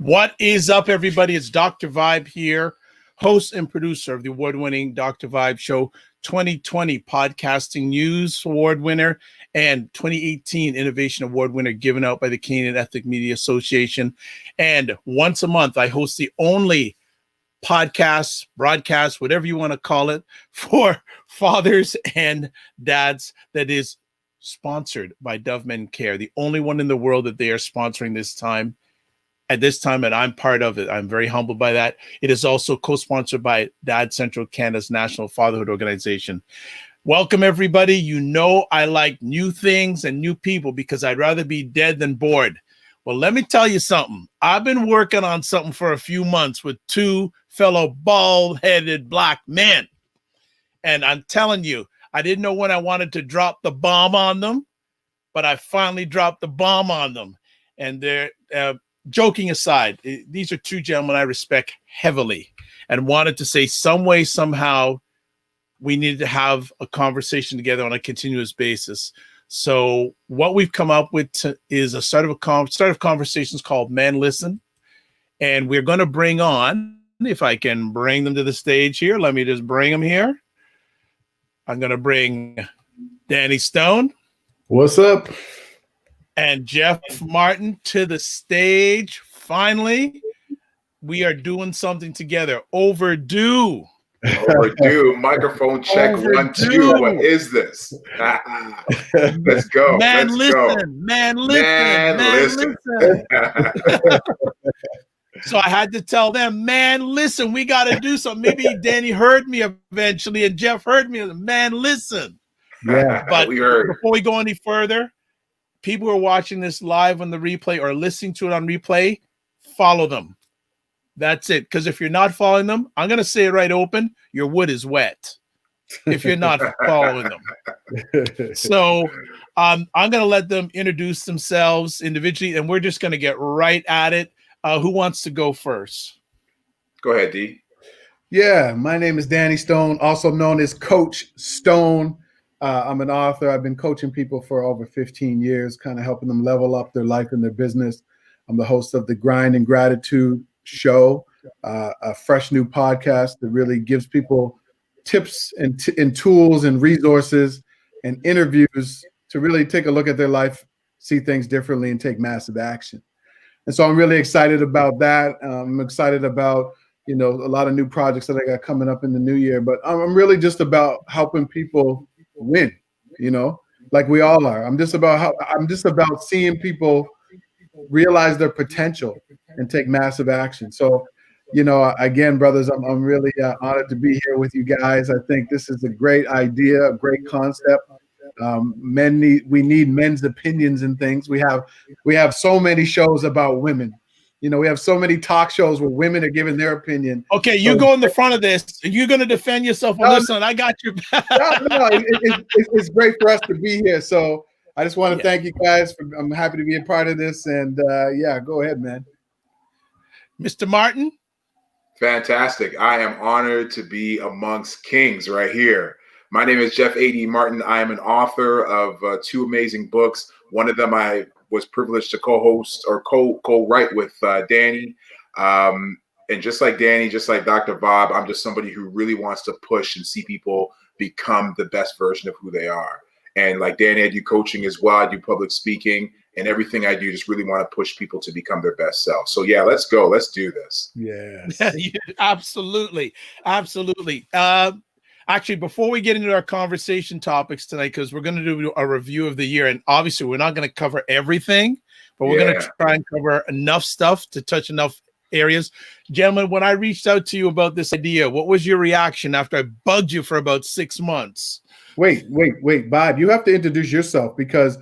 What is up, everybody? It's Dr. Vibe here, host and producer of the award-winning Dr. Vibe Show 2020 Podcasting News Award winner and 2018 Innovation Award winner given out by the Canadian Ethnic Media Association. And once a month, I host the only podcast, broadcast, whatever you want to call it, for fathers and dads that is sponsored by Dove Men Care, the only one in the world that they are sponsoring this time. At this time, and I'm part of it. I'm very humbled by that. It is also co-sponsored by Dad Central, Canada's national fatherhood organization. Welcome, everybody. You know I like new things and new people because I'd rather be dead than bored. Well, let me tell you something. I've been working on something for a few months with two fellow bald-headed black men. And I'm telling you, I didn't know when I wanted to drop the bomb on them, but I finally dropped the bomb on them. And they're... joking aside, these are two gentlemen I respect heavily and wanted to say some way, somehow, we need to have a conversation together on a continuous basis. So what we've come up with is a start of conversations called Men Listen. And we're going to bring on, if I can bring them to the stage here, let me just bring them here. I'm going to bring Danny Stone. What's up? And Jeff Martin to the stage. Finally, we are doing something together. Overdue. Microphone check. Overdue. 1, 2. What is this? Let's go. Man, Let's listen. go. Man, listen. So I had to tell them, man, listen, we got to do something. Maybe Danny heard me eventually and Jeff heard me. Man, listen. Yeah, but before we go any further, people who are watching this live on the replay or listening to it on replay, follow them. That's it. Because if you're not following them, I'm going to say it right open, your wood is wet if you're not following them. So I'm going to let them introduce themselves individually, and we're just going to get right at it. Who wants to go first? Go ahead, D. Yeah, my name is Danny Stone, also known as Coach Stone. I'm an author. I've been coaching people for over 15 years, kind of helping them level up their life and their business. I'm the host of the Grind and Gratitude Show, a fresh new podcast that really gives people tips and tools and resources and interviews to really take a look at their life, see things differently, and take massive action. And so I'm really excited about that. I'm excited about, a lot of new projects that I got coming up in the new year. But I'm really just about helping people win, like we all are. I'm just about seeing people realize their potential and take massive action. So, again, brothers, I'm really honored to be here with you guys. I think this is a great idea, a great concept. We need men's opinions and things. We have so many shows about women. We have so many talk shows where women are giving their opinion. Okay, you go in the front of this. You're going to defend yourself. Listen, I got your back. It's great for us to be here. So I just want to thank you guys. I'm happy to be a part of this. And go ahead, man. Mr. Martin? Fantastic. I am honored to be amongst kings right here. My name is Jeff A.D. Martin. I am an author of 2 amazing books. One of them I was privileged to co-host or co-write with Danny. And just like Danny, just like Dr. Bob, I'm just somebody who really wants to push and see people become the best version of who they are. And like Danny, I do coaching as well. I do public speaking, and everything I do just really want to push people to become their best self. So yeah, let's go. Let's do this. Yes. Absolutely. Actually, before we get into our conversation topics tonight, because we're going to do a review of the year, and obviously we're not going to cover everything, but we're going to try and cover enough stuff to touch enough areas. Gentlemen, when I reached out to you about this idea, what was your reaction after I bugged you for about 6 months? Wait, Bob, you have to introduce yourself because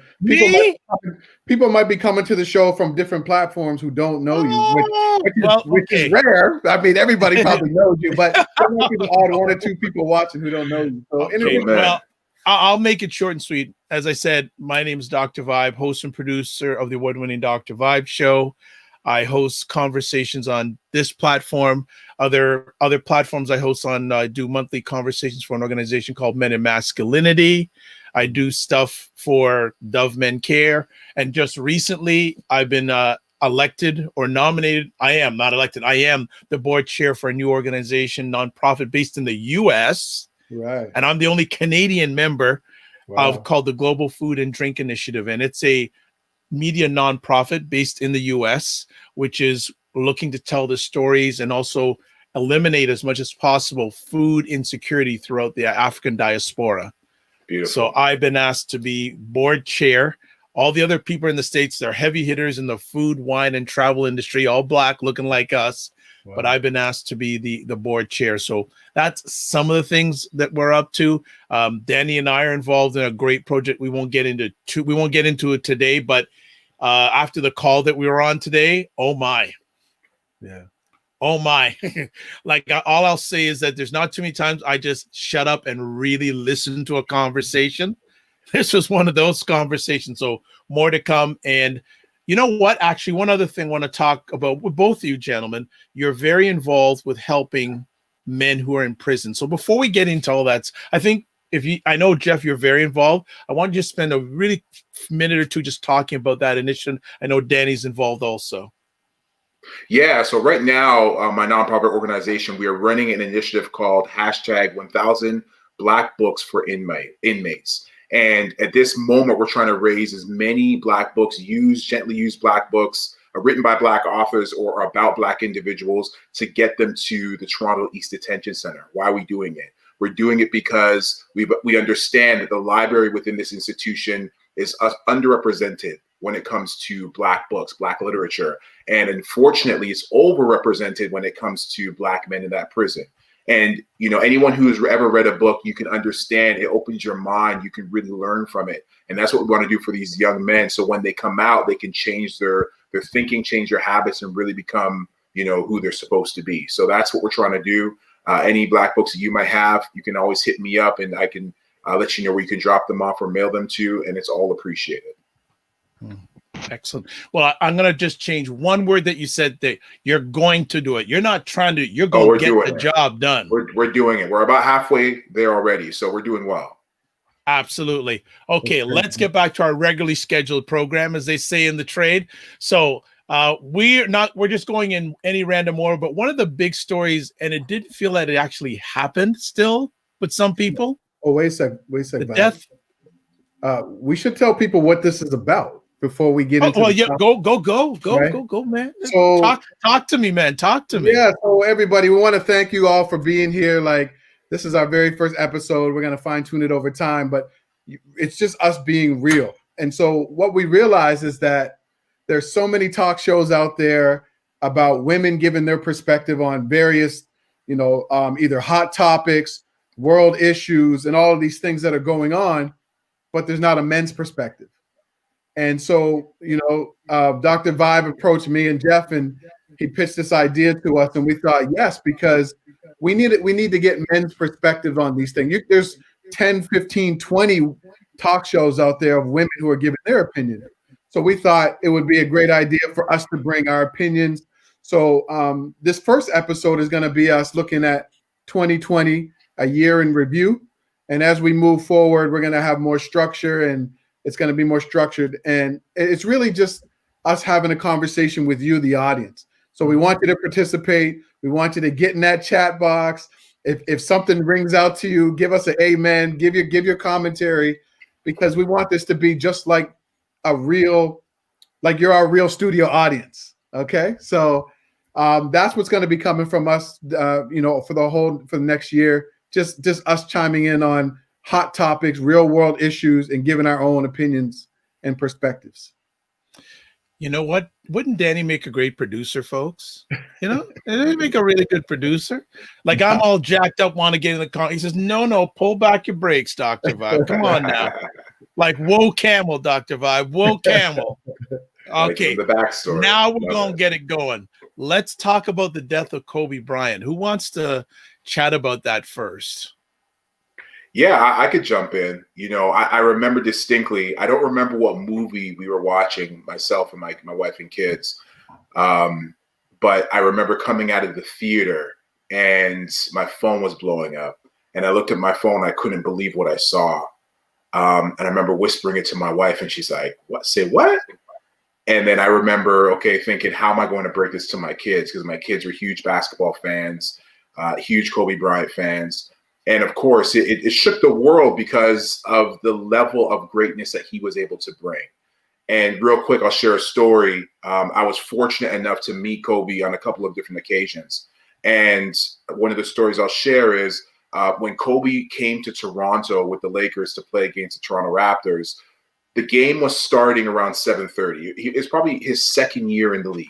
people might be coming to the show from different platforms who don't know you, which is rare. I mean, everybody probably knows you, but there might be the odd 1 or 2 people watching who don't know you. So I'll make it short and sweet. As I said, my name is Dr. Vibe, host and producer of the award-winning Dr. Vibe Show. I host conversations on this platform. Other platforms I host on, I do monthly conversations for an organization called Men and Masculinity. I do stuff for Dove Men Care. And just recently, I've been elected or nominated. I am not elected. I am the board chair for a new organization, nonprofit based in the U.S. Right. And I'm the only Canadian member Wow. called the Global Food and Drink Initiative. And it's a media nonprofit based in the U.S., which is looking to tell the stories and also eliminate as much as possible food insecurity throughout the African diaspora. Beautiful. So I've been asked to be board chair. All the other people in the States, they're heavy hitters in the food, wine, and travel industry, all Black, looking like us. Wow. But I've been asked to be the board chair. So that's some of the things that we're up to. Danny and I are involved in a great project. We won't get into it today, but after the call that we were on today, oh my. Yeah. Oh my. Like all I'll say is that there's not too many times I just shut up and really listen to a conversation. This was one of those conversations. So more to come. And you know what? Actually, one other thing I want to talk about with both of you gentlemen. You're very involved with helping men who are in prison. So before we get into all that, I think I know, Jeff, you're very involved. I want you to spend a really minute or two just talking about that initiative. I know Danny's involved also. Yeah, so right now, my nonprofit organization, we are running an initiative called #1000 Black Books for Inmates. And at this moment, we're trying to raise as many Black books, gently used Black books, written by Black authors or about Black individuals, to get them to the Toronto East Detention Center. Why are we doing it? We're doing it because we understand that the library within this institution is underrepresented when it comes to Black books, Black literature. And unfortunately, it's overrepresented when it comes to Black men in that prison. And, you know, anyone who has ever read a book, you can understand it opens your mind. You can really learn from it. And that's what we want to do for these young men. So when they come out, they can change their thinking, change their habits, and really become, you know, who they're supposed to be. So that's what we're trying to do. Any Black books that you might have, you can always hit me up and I can let you know where you can drop them off or mail them to. And it's all appreciated. Excellent. Well, I'm going to just change one word that you said, that you're going to do it. You're not trying to, you're going to get the job done. We're doing it. We're about halfway there already. So we're doing well. Absolutely. Okay, let's get back to our regularly scheduled program, as they say in the trade. So we're just going in any random order, but one of the big stories, and it didn't feel that it actually happened still with some people. Oh, wait a sec. The death. We should tell people what this is about before we get into. Well, yeah, go, man. So talk to me, man. Talk to me. Yeah. So everybody, we want to thank you all for being here. Like, this is our very first episode. We're going to fine tune it over time, but it's just us being real. And so what we realize is that there's so many talk shows out there about women giving their perspective on various, either hot topics, world issues, and all of these things that are going on, but there's not a men's perspective. And so, Dr. Vibe approached me and Jeff, and he pitched this idea to us, and we thought, yes, because we need to get men's perspective on these things. There's 10, 15, 20 talk shows out there of women who are giving their opinion. So we thought it would be a great idea for us to bring our opinions. So this first episode is going to be us looking at 2020, a year in review. And as we move forward, we're going to have more structure, and it's going to be more structured. And it's really just us having a conversation with you, the audience. So we want you to participate. We want you to get in that chat box. If something rings out to you, give us an amen, give your commentary, because we want this to be just like you're our real studio audience. Okay. So that's what's going to be coming from us, for the next year. Just us chiming in on hot topics, real world issues, and giving our own opinions and perspectives. You know what? Wouldn't Danny make a great producer, folks? He'd make a really good producer. Like, I'm all jacked up, want to get in the car. He says, no, pull back your brakes, Dr. Vibe. Come on now. Like, whoa, camel, Dr. Vibe. Whoa, camel. Okay. The backstory. Now we're going to get it going. Let's talk about the death of Kobe Bryant. Who wants to chat about that first? Yeah, I could jump in. I remember distinctly. I don't remember what movie we were watching, myself and my wife and kids. But I remember coming out of the theater and my phone was blowing up. And I looked at my phone. I couldn't believe what I saw. And I remember whispering it to my wife, and she's like, "What? Say what?" And then I remember, thinking, how am I going to break this to my kids? Because my kids are huge basketball fans, huge Kobe Bryant fans. And of course, it shook the world because of the level of greatness that he was able to bring. And real quick, I'll share a story. I was fortunate enough to meet Kobe on a couple of different occasions. And one of the stories I'll share is when Kobe came to Toronto with the Lakers to play against the Toronto Raptors, the game was starting around 7:30. It's probably his second year in the league.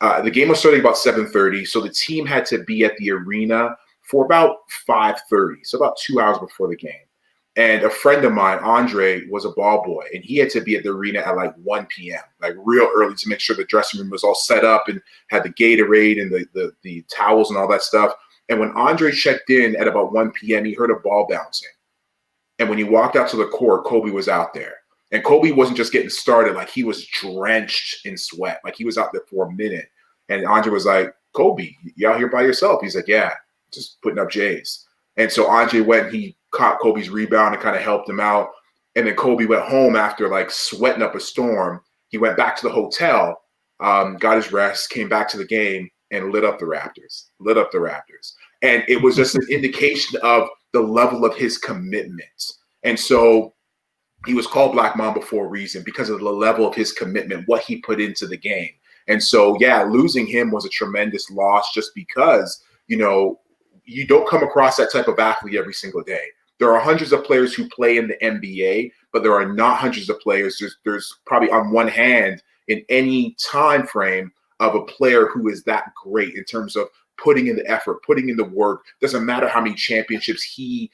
The game was starting about 7:30, so the team had to be at the arena for about 5:30, so about 2 hours before the game. And a friend of mine, Andre, was a ball boy, and he had to be at the arena at like 1 p.m., like real early, to make sure the dressing room was all set up and had the Gatorade and the towels and all that stuff. And when Andre checked in at about 1 p.m., he heard a ball bouncing. And when he walked out to the court, Kobe was out there. And Kobe wasn't just getting started, like he was drenched in sweat. Like he was out there for a minute. And Andre was like, Kobe, you out here by yourself? He's like, yeah, just putting up J's. And so Andre went and he caught Kobe's rebound and kind of helped him out. And then Kobe went home after like sweating up a storm. He went back to the hotel, got his rest, came back to the game and lit up the Raptors. And it was just an indication of the level of his commitment. And so he was called Black Mamba for a reason, because of the level of his commitment, what he put into the game. And so, yeah, losing him was a tremendous loss, just because, you don't come across that type of athlete every single day. There are hundreds of players who play in the NBA, but there are not hundreds of players. There's probably on one hand in any time frame of a player who is that great in terms of putting in the effort, putting in the work. Doesn't matter how many championships he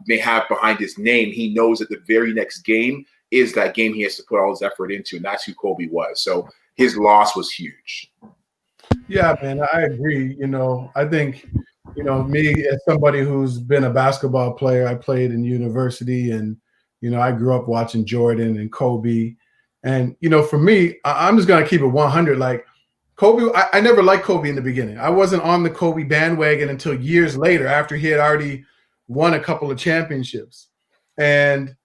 may have behind his name. He knows that the very next game is that game he has to put all his effort into, and that's who Kobe was. So his loss was huge. Yeah, man, I agree. I think, me as somebody who's been a basketball player, I played in university, and, I grew up watching Jordan and Kobe. And, for me, I'm just going to keep it 100. Like Kobe, I never liked Kobe in the beginning. I wasn't on the Kobe bandwagon until years later, after he had already won a couple of championships. And,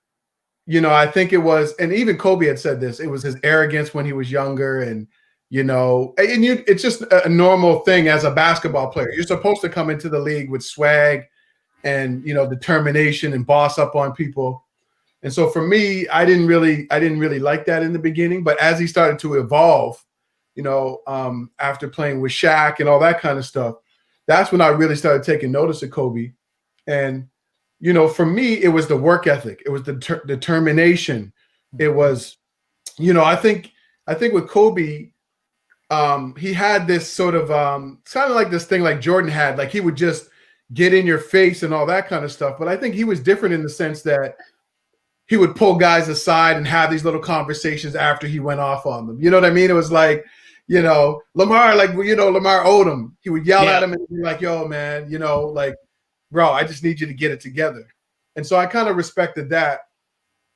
I think it was, and even Kobe had said this, it was his arrogance when he was younger. And, it's just a normal thing as a basketball player. You're supposed to come into the league with swag and, determination and boss up on people. And so for me, I didn't really like that in the beginning, but as he started to evolve, after playing with Shaq and all that kind of stuff, that's when I really started taking notice of Kobe. And, for me, it was the work ethic. It was the determination. It was, I think with Kobe, he had this sort of kind of like this thing like Jordan had, like he would just get in your face and all that kind of stuff. But I think he was different in the sense that he would pull guys aside and have these little conversations after he went off on them. You know what I mean? It was like, Lamar, Lamar Odom, he would yell at him and be like, yo, man, bro, I just need you to get it together. And so I kind of respected that.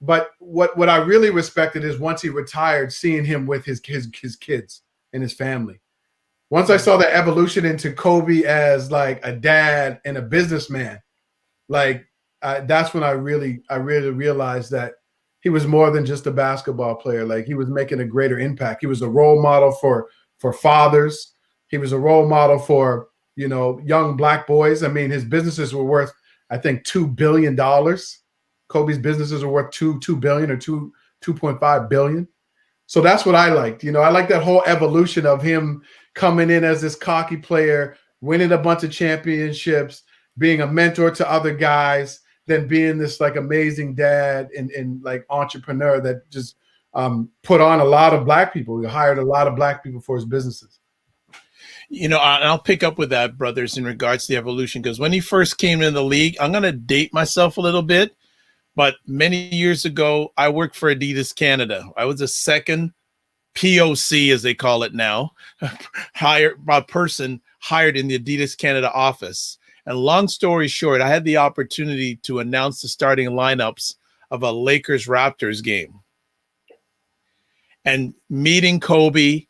But what I really respected is once he retired, seeing him with his kids and his family. Once I saw the evolution into Kobe as like a dad and a businessman, that's when I really realized that he was more than just a basketball player. Like he was making a greater impact. He was a role model for fathers. He was a role model for, young Black boys. I mean, his businesses were worth, I think, $2 billion. Kobe's businesses are worth $2 billion or 2.5 billion. So that's what I liked. I like that whole evolution of him coming in as this cocky player, winning a bunch of championships, being a mentor to other guys, then being this like amazing dad and like entrepreneur that just put on a lot of Black people. He hired a lot of Black people for his businesses. I'll pick up with that, brothers, in regards to the evolution, because when he first came in the league, I'm going to date myself a little bit, but many years ago, I worked for Adidas Canada. I was a second POC, as they call it now, person hired in the Adidas Canada office. And long story short, I had the opportunity to announce the starting lineups of a Lakers-Raptors game. And meeting Kobe,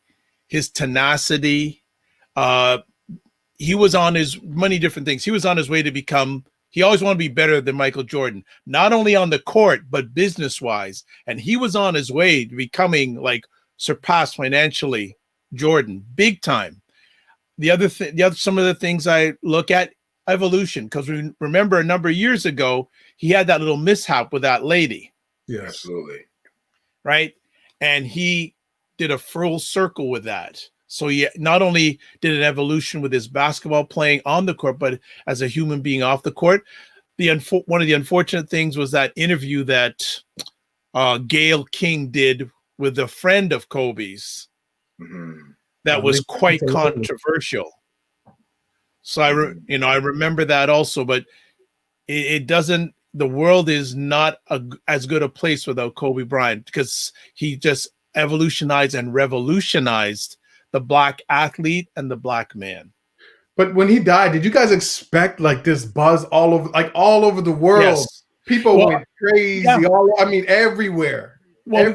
his tenacity, he was on his many different things. He was on his way to become, he always wanted to be better than Michael Jordan, not only on the court, but business-wise. And he was on his way to becoming like surpassed financially Jordan big time. Some of the things I look at, evolution, because we remember a number of years ago he had that little mishap with that lady. Yes, absolutely. Right, and he did a full circle with that. So he not only did an evolution with his basketball playing on the court, but as a human being off the court. One of the unfortunate things was that interview that Gayle King did with a friend of Kobe's. Mm-hmm. That was quite controversial. So I remember that also, but it doesn't. The world is not as good a place without Kobe Bryant, because he just evolutionized and revolutionized the black athlete and the black man. But when he died, did you guys expect like this buzz all over the world? Yes. People went crazy. Yeah. Everywhere. Well,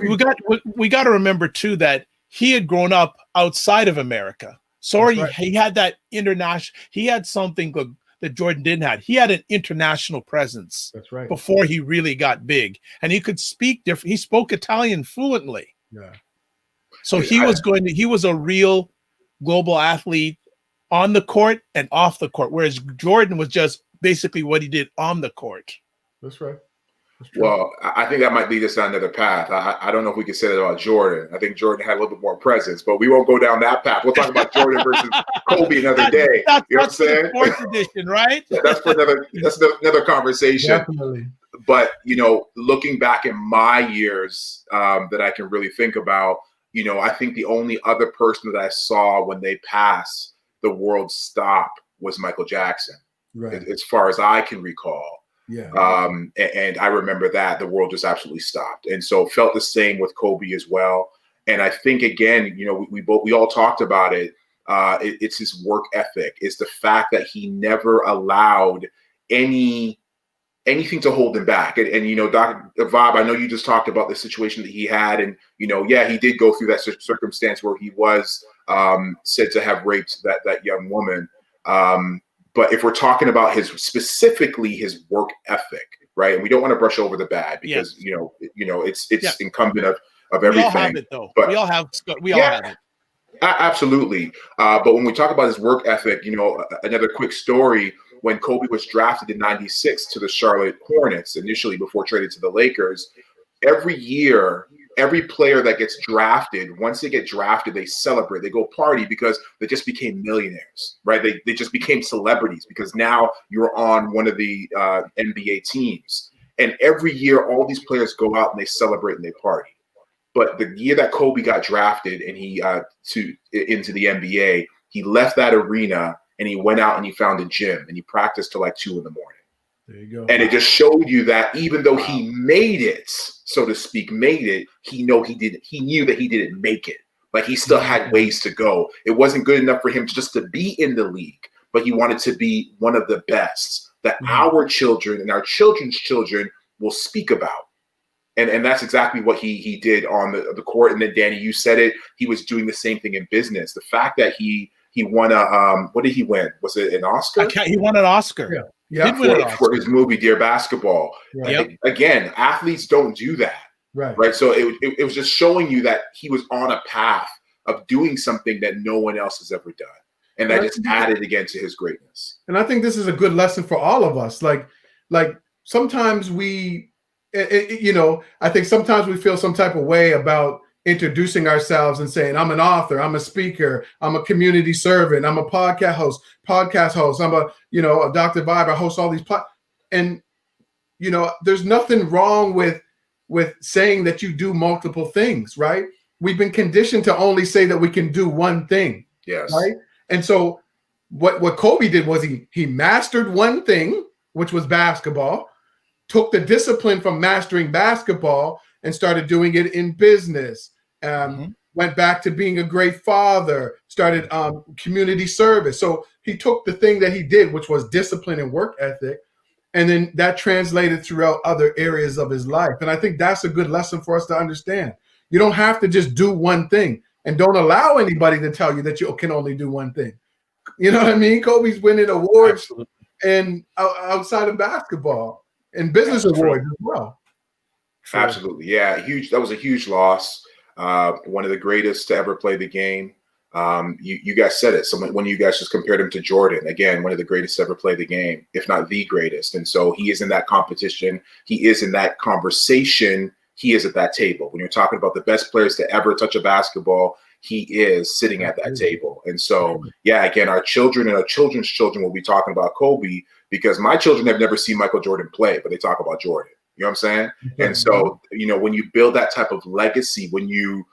we got to remember too that he had grown up outside of America. So he had that international. He had something that Jordan didn't have. He had an international presence. That's right. Before he really got big, and he could speak different. He spoke Italian fluently. Yeah. So he was a real global athlete on the court and off the court, whereas Jordan was just basically what he did on the court. That's right. Well, I think that might lead us down another path. I don't know if we can say that about Jordan. I think Jordan had a little bit more presence, but we won't go down that path. We'll talk about Jordan versus Kobe another day. You know what I'm saying? Fourth edition, right? That's another conversation. Definitely. But looking back in my years that I can really think about, I think the only other person that I saw when they passed, the world stopped, was Michael Jackson. Right. As far as I can recall. Yeah. And I remember that the world just absolutely stopped. And so felt the same with Kobe as well. And I think, again, we all talked about it. It's his work ethic. It's the fact that he never allowed anything to hold him back. And Dr. Vaib, I know you just talked about the situation that he had. And, he did go through that circumstance where he was said to have raped that young woman. But if we're talking about specifically his work ethic, right? And we don't want to brush over the bad because it's incumbent of everything. We all have it, though. But we all have it. Absolutely. But when we talk about his work ethic, another quick story: when Kobe was drafted in '96 to the Charlotte Hornets, initially before traded to the Lakers, every year, every player that gets drafted, once they get drafted, they celebrate, they go party because they just became millionaires, right? They just became celebrities because now you're on one of the NBA teams. And every year, all these players go out and they celebrate and they party. But the year that Kobe got drafted and he into the NBA, he left that arena and he went out and he found a gym and he practiced till like 2 a.m. There you go. And it just showed you that even though he made it, so to speak, he knew that he didn't make it. Like he still had ways to go. It wasn't good enough for him just to be in the league, but he wanted to be one of the best that our children and our children's children will speak about. And that's exactly what he did on the court. And then, Danny, you said it. He was doing the same thing in business. The fact that he won what did he win? Was it an Oscar? He won an Oscar. Yeah. Yeah, for his movie Dear Basketball. Right. Again, athletes don't do that. Right. So it was just showing you that he was on a path of doing something that no one else has ever done. And that just added again to his greatness. And I think this is a good lesson for all of us. Like sometimes I think sometimes we feel some type of way about introducing ourselves and saying, I'm an author, I'm a speaker, I'm a community servant, I'm a podcast host, I'm a Dr. Vaib, I host all these and there's nothing wrong with saying that you do multiple things, right? We've been conditioned to only say that we can do one thing. Yes. Right. And so what Kobe did was he mastered one thing, which was basketball, took the discipline from mastering basketball and started doing it in business. Went back to being a great father, started community service. So he took the thing that he did, which was discipline and work ethic, and then that translated throughout other areas of his life. And I think that's a good lesson for us to understand. You don't have to just do one thing, and don't allow anybody to tell you that you can only do one thing. You know what I mean? Kobe's winning awards and outside of basketball and business awards as well. Absolutely. Yeah. That was a huge loss. one of the greatest to ever play the game. You guys said it. So when you guys just compared him to Jordan, again, one of the greatest to ever play the game, if not the greatest. And so he is in that competition. He is in that conversation. He is at that table. When you're talking about the best players to ever touch a basketball, he is sitting at that table. And so, yeah, again, our children and our children's children will be talking about Kobe, because my children have never seen Michael Jordan play, but they talk about Jordan. You know what I'm saying? And so, you know, when you build that type of legacy, when you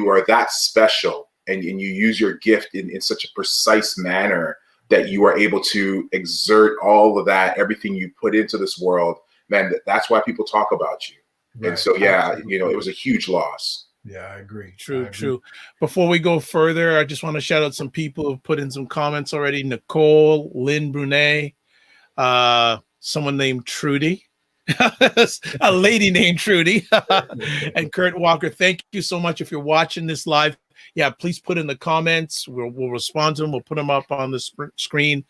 are that special and you use your gift in such a precise manner that you are able to exert all of that, everything you put into this world, man, that's why people talk about you. Right. And so, yeah, you know, it was a huge loss. Yeah, I agree. True. Before we go further, I just want to shout out some people who put in some comments already. Nicole, Lynn Brunet, someone named Trudy, a lady named Trudy, and Kurt Walker. Thank you so much. If you're watching this live, yeah, please put in the comments. We'll respond to them. We'll put them up on the screen.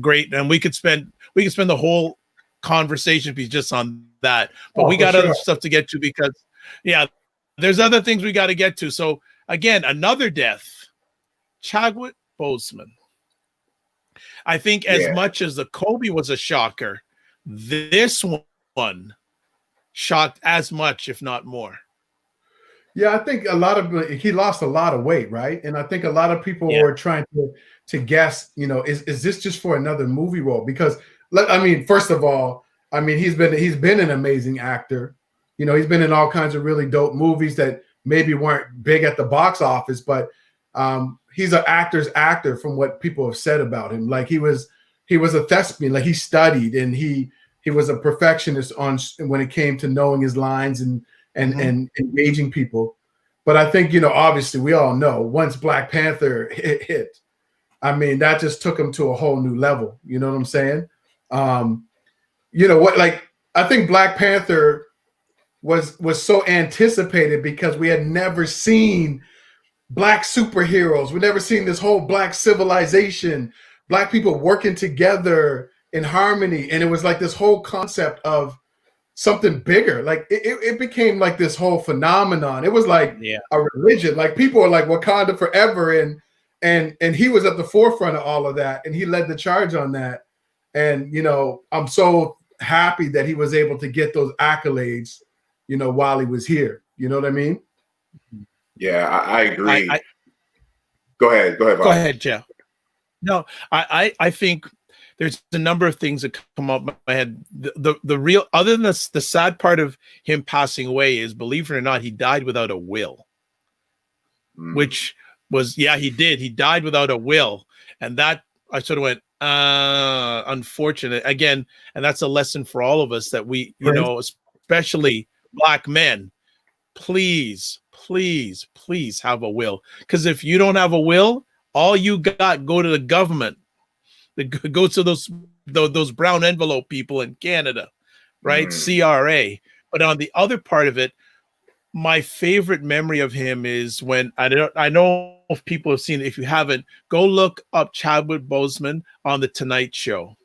Great. And we could spend the whole conversation piece just on that. But we got other stuff to get to, because, yeah, there's other things we got to get to. So, again, another death, Chadwick Boseman. I think as much as the Kobe was a shocker, this one shocked as much, if not more. Yeah, I think he lost a lot of weight, right? And I think a lot of people were trying to guess, you know, is this just for another movie role? Because, I mean, first of all, I mean, he's been an amazing actor. You know, he's been in all kinds of really dope movies that maybe weren't big at the box office, but he's an actor's actor from what people have said about him. Like he was a thespian, like he studied, and he was a perfectionist when it came to knowing his lines and engaging people. But I think, you know, obviously we all know once Black Panther hit, I mean, that just took him to a whole new level. You know what I'm saying? You know what? Like, I think Black Panther was so anticipated because we had never seen Black superheroes. We never seen this whole Black civilization, Black people working together in harmony. And it was like this whole concept of something bigger. Like it became like this whole phenomenon. It was like a religion. Like people are like Wakanda forever. And he was at the forefront of all of that. And he led the charge on that. And, you know, I'm so happy that he was able to get those accolades, you know, while he was here. You know what I mean? Yeah, I agree. Go ahead. Bob. Go ahead, Jeff. No, I think there's a number of things that come up in my head. The real, other than the sad part of him passing away is, believe it or not, he died without a will, which was, he did. He died without a will. And that, I sort of went, unfortunate again. And that's a lesson for all of us that we, you know, especially Black men, please have a will. Because if you don't have a will, all you got, go to the government. Go to those brown envelope people in Canada, right? CRA. But on the other part of it, my favorite memory of him is when, I know if people have seen it. If you haven't, go look up Chadwick Boseman on the Tonight Show.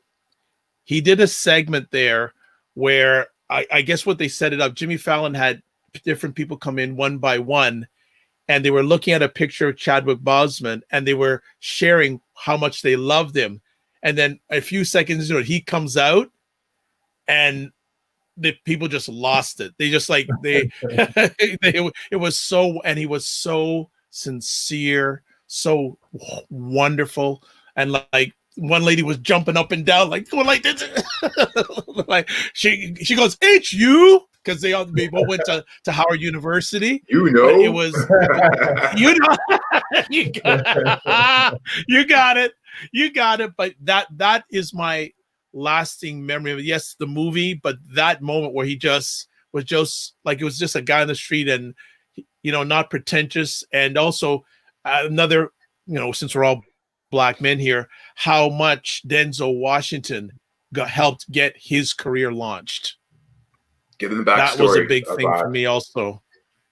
He did a segment there where I guess what they set it up, Jimmy Fallon had different people come in one by one, and they were looking at a picture of Chadwick Boseman, and they were sharing how much they loved him. And then a few seconds into it, he comes out, and the people just lost it. They just like it was so, and he was so sincere, so wonderful, and like one lady was jumping up and down, like going like this. Like she goes, "It's you," because they all went to Howard University. You know, but it was you got it. But that is my lasting memory of it. Yes, the movie, but that moment where he just was just like, it was just a guy on the street, and you know, not pretentious, and also another, you know, since we're all Black men here, how much Denzel Washington helped get his career launched. Give them the backstory. That was a big thing for me also.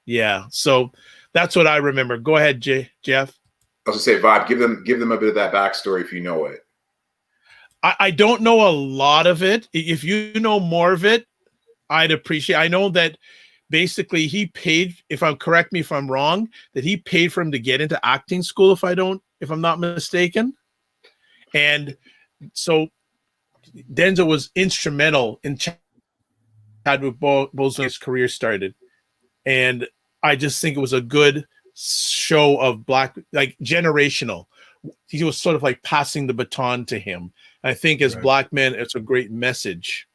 Yeah. So that's what I remember. Go ahead, Jeff. I was gonna say, Vibe, give them a bit of that backstory if you know it. I don't know a lot of it. If you know more of it, I'd appreciate. I know that basically he paid, correct me if I'm wrong, that he paid for him to get into acting school, if I'm not mistaken. And so Denzel was instrumental in Chadwick Boseman's career started. And I just think it was a good show of black, like generational. He was sort of like passing the baton to him. I think as black men, it's a great message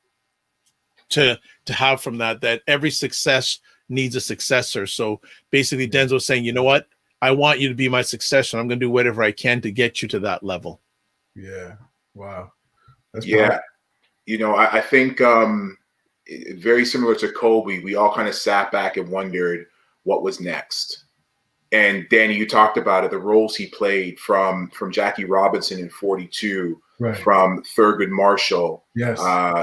to have from that every success needs a successor. So basically Denzel was saying, you know what? I want you to be my successor. I'm going to do whatever I can to get you to that level. Yeah. Wow. That's powerful. You know, I think very similar to Kobe, we all kind of sat back and wondered what was next. And Danny, you talked about it, the roles he played from Jackie Robinson in 42, from Thurgood Marshall. Yes.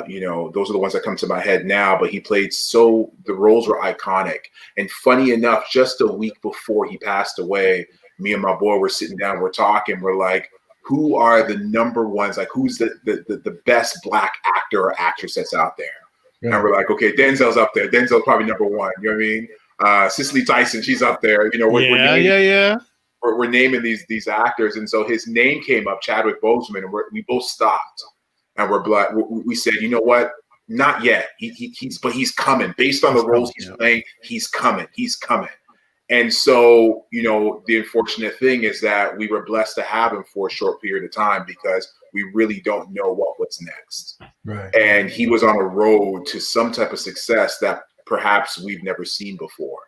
You know, those are the ones that come to my head now, but he played the roles were iconic. And funny enough, just a week before he passed away, me and my boy were sitting down, we're talking, we're like, who are the number ones? Like, who's the best black actor or actress that's out there? Yeah. And we're like, okay, Denzel's up there. Denzel's probably number one. You know what I mean? Cicely Tyson, she's up there. You know, we're naming these actors, and so his name came up, Chadwick Boseman, and we both stopped, and we said, you know what? Not yet. But he's coming. Based on the roles he's playing, he's coming. And so, you know, the unfortunate thing is that we were blessed to have him for a short period of time because we really don't know what was next. Right. And he was on a road to some type of success that perhaps we've never seen before.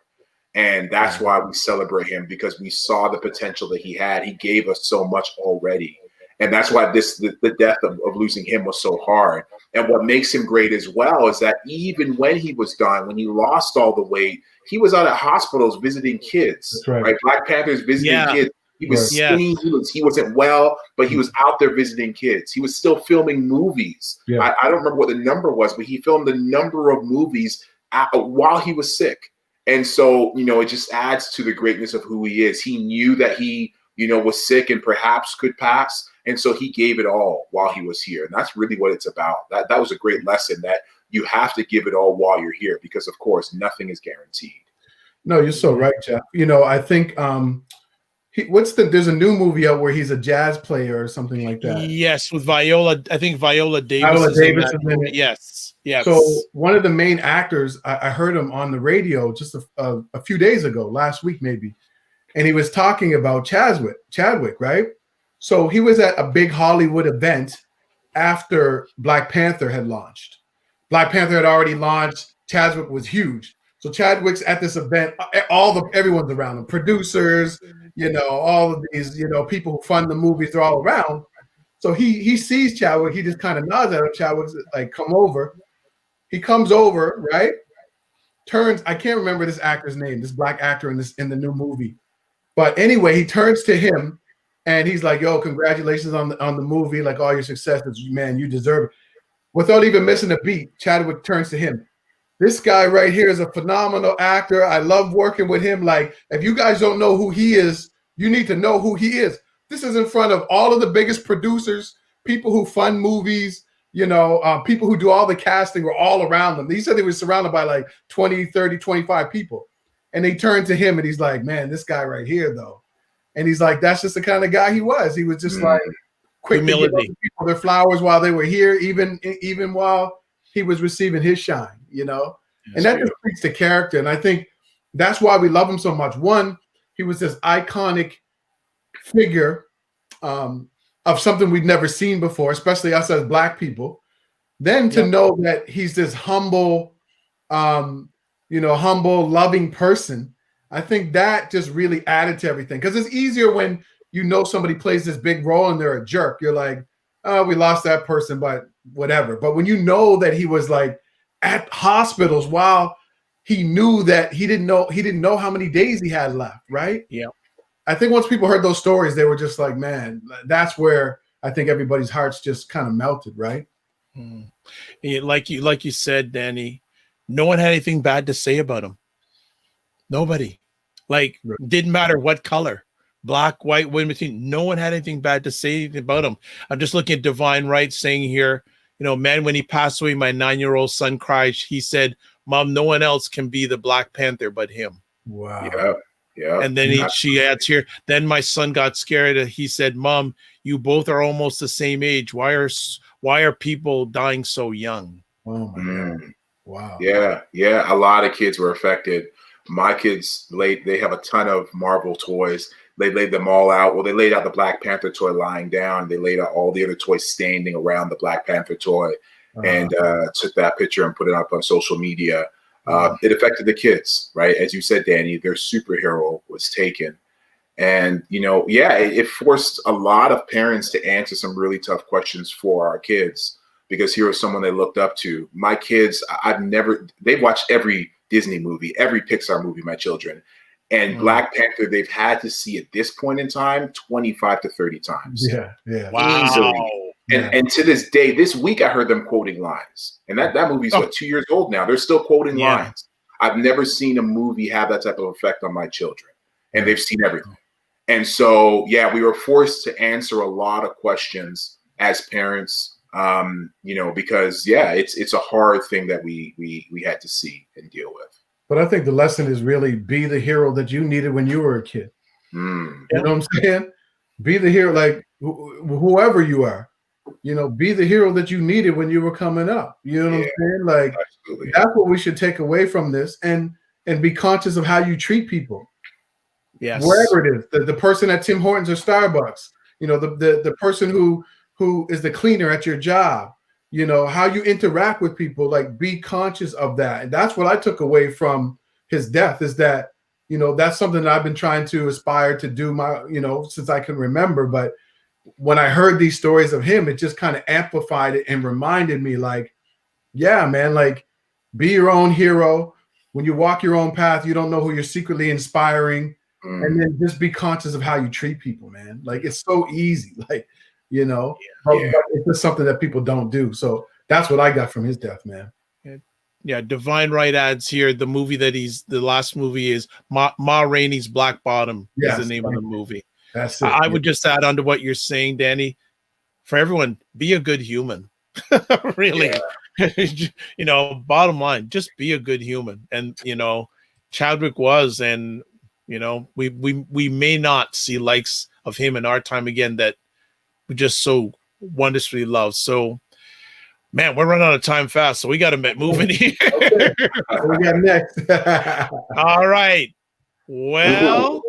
And that's why we celebrate him, because we saw the potential that he had. He gave us so much already. And that's why the death of losing him was so hard. And what makes him great as well is that even when he was done, when he lost all the weight, he was out at hospitals visiting kids. That's right. Black Panthers visiting kids. He was skinny. He wasn't well, but he was out there visiting kids. He was still filming movies. Yeah. I don't remember what the number was, but he filmed a number of movies while he was sick. And so, you know, it just adds to the greatness of who he is. He knew that he, you know, was sick and perhaps could pass. And so he gave it all while he was here. And that's really what it's about. That was a great lesson, that you have to give it all while you're here, because of course, nothing is guaranteed. No, you're so right, Jeff. You know, I think there's a new movie out where he's a jazz player or something like that. Yes, with Viola. I think Viola Davis. Viola Davis is in it. Yes. So one of the main actors, I heard him on the radio just a few days ago, last week maybe, and he was talking about Chadwick, right? So he was at a big Hollywood event after Black Panther had launched. Black Panther had already launched. Chadwick was huge. So Chadwick's at this event. Everyone's around him. Producers, you know, all of these, you know, people who fund the movies, they're all around. So he sees Chadwick. He just kind of nods at him. Chadwick's like, come over. He comes over, right? I can't remember this actor's name, this black actor in the new movie. But anyway, he turns to him and he's like, yo, congratulations on the movie, like all your successes, man, you deserve it. Without even missing a beat, Chadwick turns to him. This guy right here is a phenomenal actor. I love working with him. Like, if you guys don't know who he is, you need to know who he is. This is in front of all of the biggest producers, people who fund movies, you know, people who do all the casting were all around them. He said he was surrounded by like 20, 30, 25 people. And they turned to him and he's like, man, this guy right here, though. And he's like, that's just the kind of guy he was. He was just like quick to give other people their flowers while they were here, even while he was receiving his shine, you know? And that just speaks to character. And I think that's why we love him so much. One, he was this iconic figure of something we'd never seen before, especially us as Black people. Then to know that he's this humble, humble, loving person, I think that just really added to everything. Because it's easier when you know somebody plays this big role and they're a jerk. You're like, oh, we lost that person, but whatever. But when you know that he was like at hospitals while he knew that he didn't know how many days he had left, right? Yeah. I think once people heard those stories, they were just like, man, that's where I think everybody's hearts just kind of melted, right? Yeah, like you said, Danny, no one had anything bad to say about him. Nobody. Like, didn't matter what color, black, white, women, no one had anything bad to say about him. I'm just looking at Divine Right saying here, man, when he passed away, my 9-year-old son cried. He said, "Mom, no one else can be the Black Panther but him." Wow. Yeah. Yeah. And then she adds here, then my son got scared. He said, "Mom, you both are almost the same age. Why are people dying so young?" Oh my God. Wow. Yeah. Yeah. A lot of kids were affected. My kids they have a ton of Marvel toys. They laid them all out. Well, they laid out the Black Panther toy lying down. They laid out all the other toys standing around the Black Panther toy, and took that picture and put it up on social media. It affected the kids, right? As you said, Danny, their superhero was taken. And, it forced a lot of parents to answer some really tough questions for our kids, because here was someone they looked up to. My kids, they've watched every Disney movie, every Pixar movie, my children. And Black Panther, they've had to see at this point in time 25 to 30 times. Yeah, yeah. Wow. Easily. And to this day, this week, I heard them quoting lines. And that movie's, 2 years old now. They're still quoting lines. I've never seen a movie have that type of effect on my children. And they've seen everything. And so, we were forced to answer a lot of questions as parents, because, it's a hard thing that we had to see and deal with. But I think the lesson is really be the hero that you needed when you were a kid. You know what I'm saying? Be the hero, like whoever you are, be the hero that you needed when you were coming up. You know what I'm saying? Like, absolutely. That's what we should take away from this, and be conscious of how you treat people. Yes. Wherever it is, the person at Tim Hortons or Starbucks, the person who is the cleaner at your job, how you interact with people, like, be conscious of that. And that's what I took away from his death, is that, that's something that I've been trying to aspire to do since I can remember. But when I heard these stories of him, it just kind of amplified it and reminded me, like, yeah, man, like, be your own hero. When you walk your own path, you don't know who you're secretly inspiring. And then just be conscious of how you treat people, man. Like, it's so easy, like, it's just something that people don't do. So that's what I got from his death, man. Yeah, Divine Right adds here, the last movie is Ma Rainey's Black Bottom is the name of the movie. That's it. I would just add on to what you're saying, Danny. For everyone, be a good human. Really. Bottom line, just be a good human. And Chadwick was, and we may not see likes of him in our time again that we just so wondrously love. So, man, we're running out of time fast, so we got to get moving here. Okay. What we got next? All right. Well,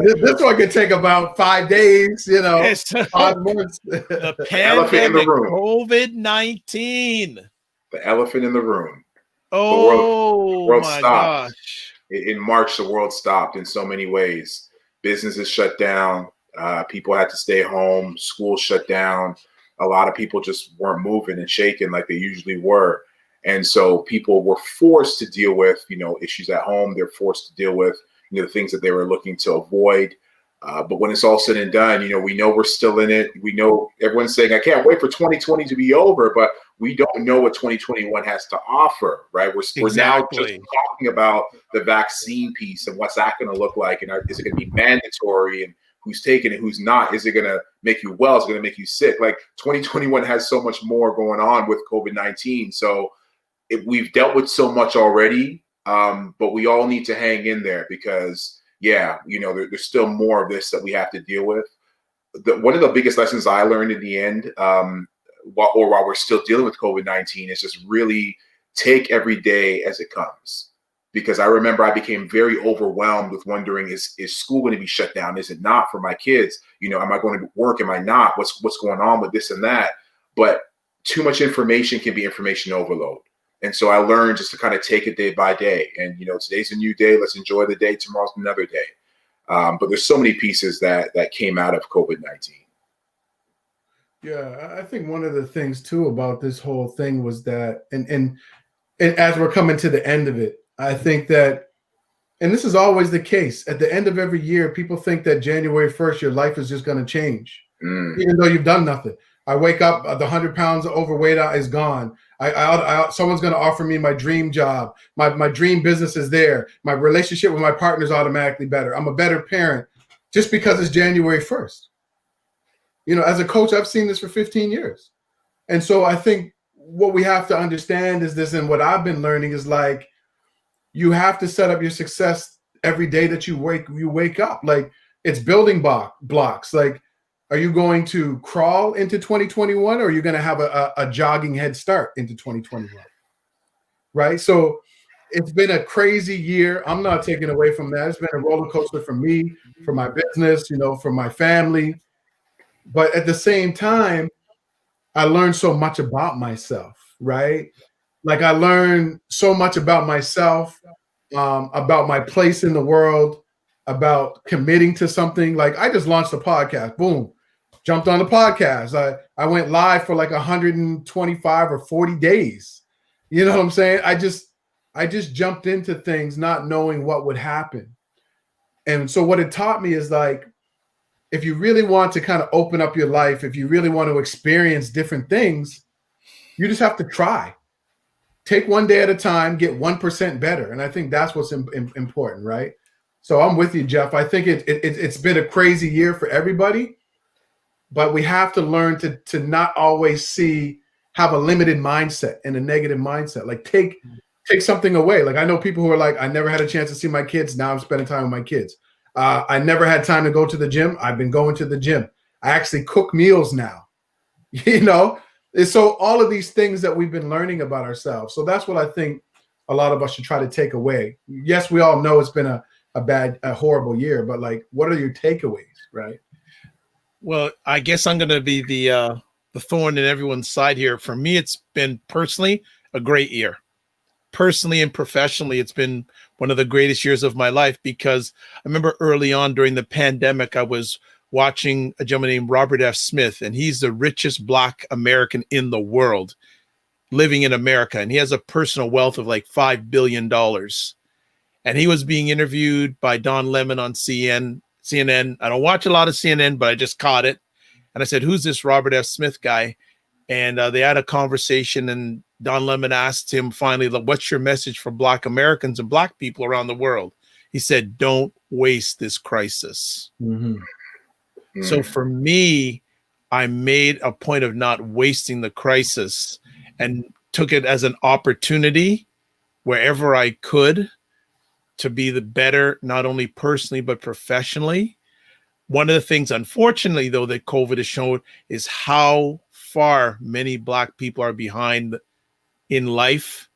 this one could take about 5 days, 5 months. The pandemic, COVID-19. The elephant in the room. Oh, the world my stopped. gosh. In March, the world stopped in so many ways. Businesses shut down. People had to stay home. Schools shut down. A lot of people just weren't moving and shaking like they usually were. And so people were forced to deal with, issues at home. They're forced to deal with, the things that they were looking to avoid. But when it's all said and done, we know we're still in it. We know everyone's saying, I can't wait for 2020 to be over, but we don't know what 2021 has to offer, right? We're now just talking about the vaccine piece and what's that going to look like. And is it going to be mandatory, and who's taking it, who's not? Is it going to make you well? Is it going to make you sick? Like, 2021 has so much more going on with COVID-19. So we've dealt with so much already, but we all need to hang in there, because there's still more of this that we have to deal with. One of the biggest lessons I learned in the end, while we're still dealing with COVID-19, is just really take every day as it comes. Because I remember I became very overwhelmed with wondering, is school going to be shut down? Is it not for my kids? Am I going to work? Am I not? What's going on with this and that? But too much information can be information overload. And so I learned just to kind of take it day by day. And, today's a new day. Let's enjoy the day. Tomorrow's another day. But there's so many pieces that came out of COVID-19. Yeah, I think one of the things, too, about this whole thing was that, and as we're coming to the end of it, I think that, and this is always the case, at the end of every year, people think that January 1st, your life is just going to change, even though you've done nothing. I wake up, the 100 pounds of overweight is gone. Someone's going to offer me my dream job. My dream business is there. My relationship with my partner is automatically better. I'm a better parent just because it's January 1st. As a coach, I've seen this for 15 years. And so I think what we have to understand is this, and what I've been learning is like, you have to set up your success every day that you wake up. Like, it's building blocks. Like, are you going to crawl into 2021, or are you going to have a jogging head start into 2021? Right. So it's been a crazy year. I'm not taking away from that. It's been a roller coaster for me, for my business, for my family. But at the same time, I learned so much about myself, right? Like, I learned so much about myself, about my place in the world, about committing to something. Like, I just launched a podcast, boom, jumped on the podcast. I went live for like 125 or 40 days. You know what I'm saying? I just jumped into things not knowing what would happen. And so what it taught me is, like, if you really want to kind of open up your life, if you really want to experience different things, you just have to try. Take one day at a time, get 1% better. And I think that's what's important, right? So I'm with you, Jeff. I think it's been a crazy year for everybody, but we have to learn to not always have a limited mindset and a negative mindset. Like, take something away. Like, I know people who are like, I never had a chance to see my kids. Now I'm spending time with my kids. I never had time to go to the gym. I've been going to the gym. I actually cook meals now, And so all of these things that we've been learning about ourselves. So that's what I think a lot of us should try to take away. Yes, we all know it's been a horrible year, but like, what are your takeaways, right? Well, I guess I'm going to be the thorn in everyone's side here. For me, it's been personally a great year. Personally and professionally, it's been one of the greatest years of my life, because I remember early on during the pandemic, I was watching a gentleman named Robert F. Smith, and he's the richest Black American in the world living in America. And he has a personal wealth of like $5 billion. And he was being interviewed by Don Lemon on CNN. I don't watch a lot of CNN, but I just caught it. And I said, who's this Robert F. Smith guy? And they had a conversation, and Don Lemon asked him finally, what's your message for Black Americans and Black people around the world? He said, don't waste this crisis. Mm-hmm. So for me, I made a point of not wasting the crisis and took it as an opportunity wherever I could to be the better, not only personally, but professionally. One of the things, unfortunately, though, that COVID has shown is how far many Black people are behind in life,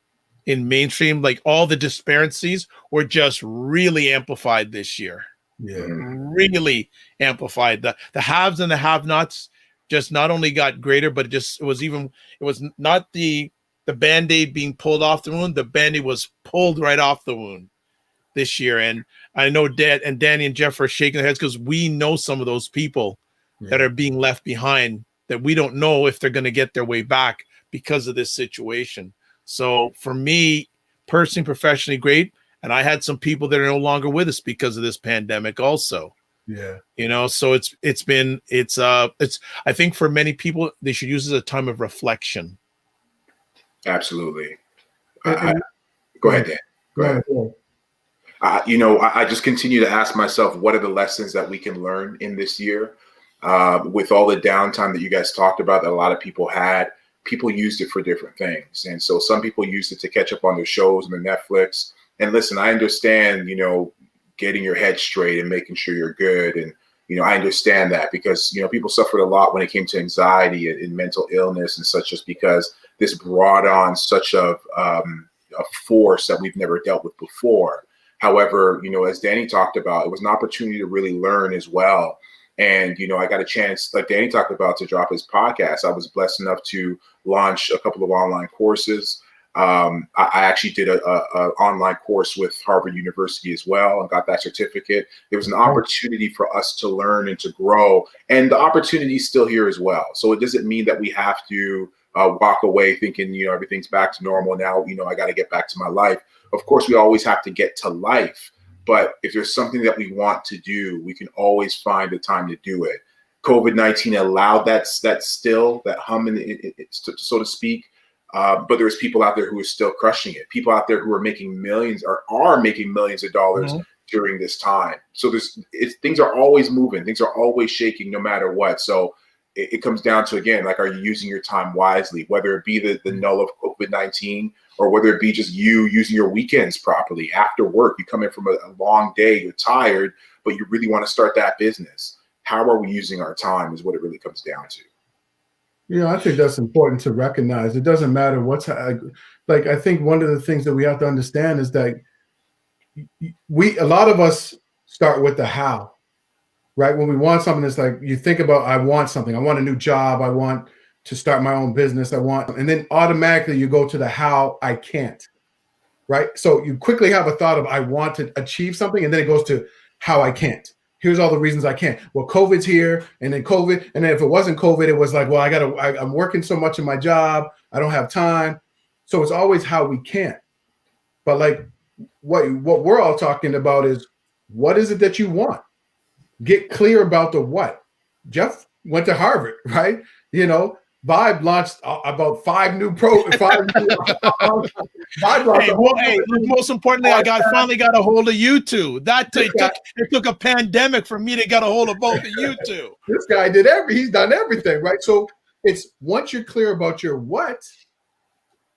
in mainstream. Like, all the disparities were just really amplified this year. Yeah, really amplified. The haves and the have-nots just not only got greater, but it was not the Band-Aid being pulled off the wound. The Band-Aid was pulled right off the wound this year. And I know Dad and Danny and Jeff are shaking their heads, because we know some of those people that are being left behind, that we don't know if they're going to get their way back because of this situation. So for me, personally, professionally, great. And I had some people that are no longer with us because of this pandemic also. Yeah. So it's I think for many people, they should use it as a time of reflection. Absolutely. Go ahead, Dan. Go ahead. I just continue to ask myself, what are the lessons that we can learn in this year? With all the downtime that you guys talked about, that a lot of people had, people used it for different things. And so some people used it to catch up on their shows and their Netflix. And listen, I understand, getting your head straight and making sure you're good. And, I understand that, because, people suffered a lot when it came to anxiety and mental illness and such, just because this brought on such a force that we've never dealt with before. However, as Danny talked about, it was an opportunity to really learn as well. And, I got a chance, like Danny talked about, to drop his podcast. I was blessed enough to launch a couple of online courses. I actually did a online course with Harvard University as well, and got that certificate. It was an opportunity for us to learn and to grow, and the opportunity is still here as well. So it doesn't mean that we have to walk away thinking, everything's back to normal now. I got to get back to my life. Of course, we always have to get to life, but if there's something that we want to do, we can always find the time to do it. COVID-19 allowed that hum, so to speak. But there's people out there who are still crushing it. People out there who are making millions or are making millions of dollars during this time. So things are always moving. Things are always shaking, no matter what. So it comes down to, again, like, are you using your time wisely, whether it be the null of COVID-19 or whether it be just you using your weekends properly after work. You come in from a long day, you're tired, but you really want to start that business. How are we using our time is what it really comes down to. You know, I think that's important to recognize. It doesn't matter what's like. I think one of the things that we have to understand is that a lot of us start with the how, right? When we want something, it's like you think about, I want something. I want a new job. I want to start my own business. And then automatically you go to the how I can't, right? So you quickly have a thought of, I want to achieve something. And then it goes to how I can't. Here's all the reasons I can't. Well, COVID's here, and then COVID. And then if it wasn't COVID, it was like, well, I'm working so much in my job. I don't have time. So it's always how we can't. But like what we're all talking about is, what is it that you want? Get clear about the what. Jeff went to Harvard, right? You know, Vibe launched about five new. Vibe most importantly, I finally got a hold of you two. It took a pandemic for me to get a hold of both of you two. This guy he's done everything, right? So it's, once you're clear about your what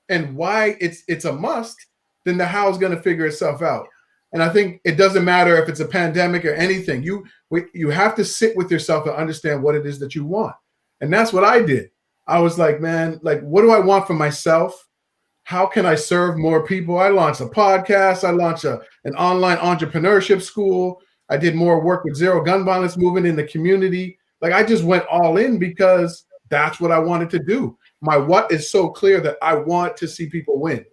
and why it's a must, then the how is going to figure itself out. And I think it doesn't matter if it's a pandemic or anything. You have to sit with yourself and understand what it is that you want. And that's what I did. I was like, man, like, what do I want for myself? How can I serve more people? I launched a podcast. I launched an online entrepreneurship school. I did more work with zero gun violence movement in the community. Like, I just went all in because that's what I wanted to do. My what is so clear that I want to see people win.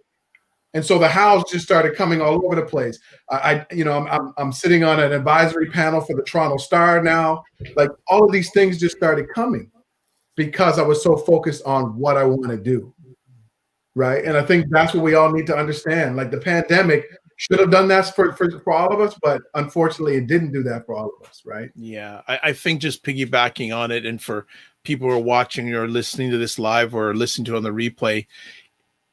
And so the hows just started coming all over the place. I'm sitting on an advisory panel for the Toronto Star now. Like, all of these things just started coming because I was so focused on what I want to do. Right. And I think that's what we all need to understand. Like, the pandemic should have done that for all of us, but unfortunately it didn't do that for all of us. Right. Yeah. I think just piggybacking on it, and for people who are watching or listening to this live or listening to it on the replay,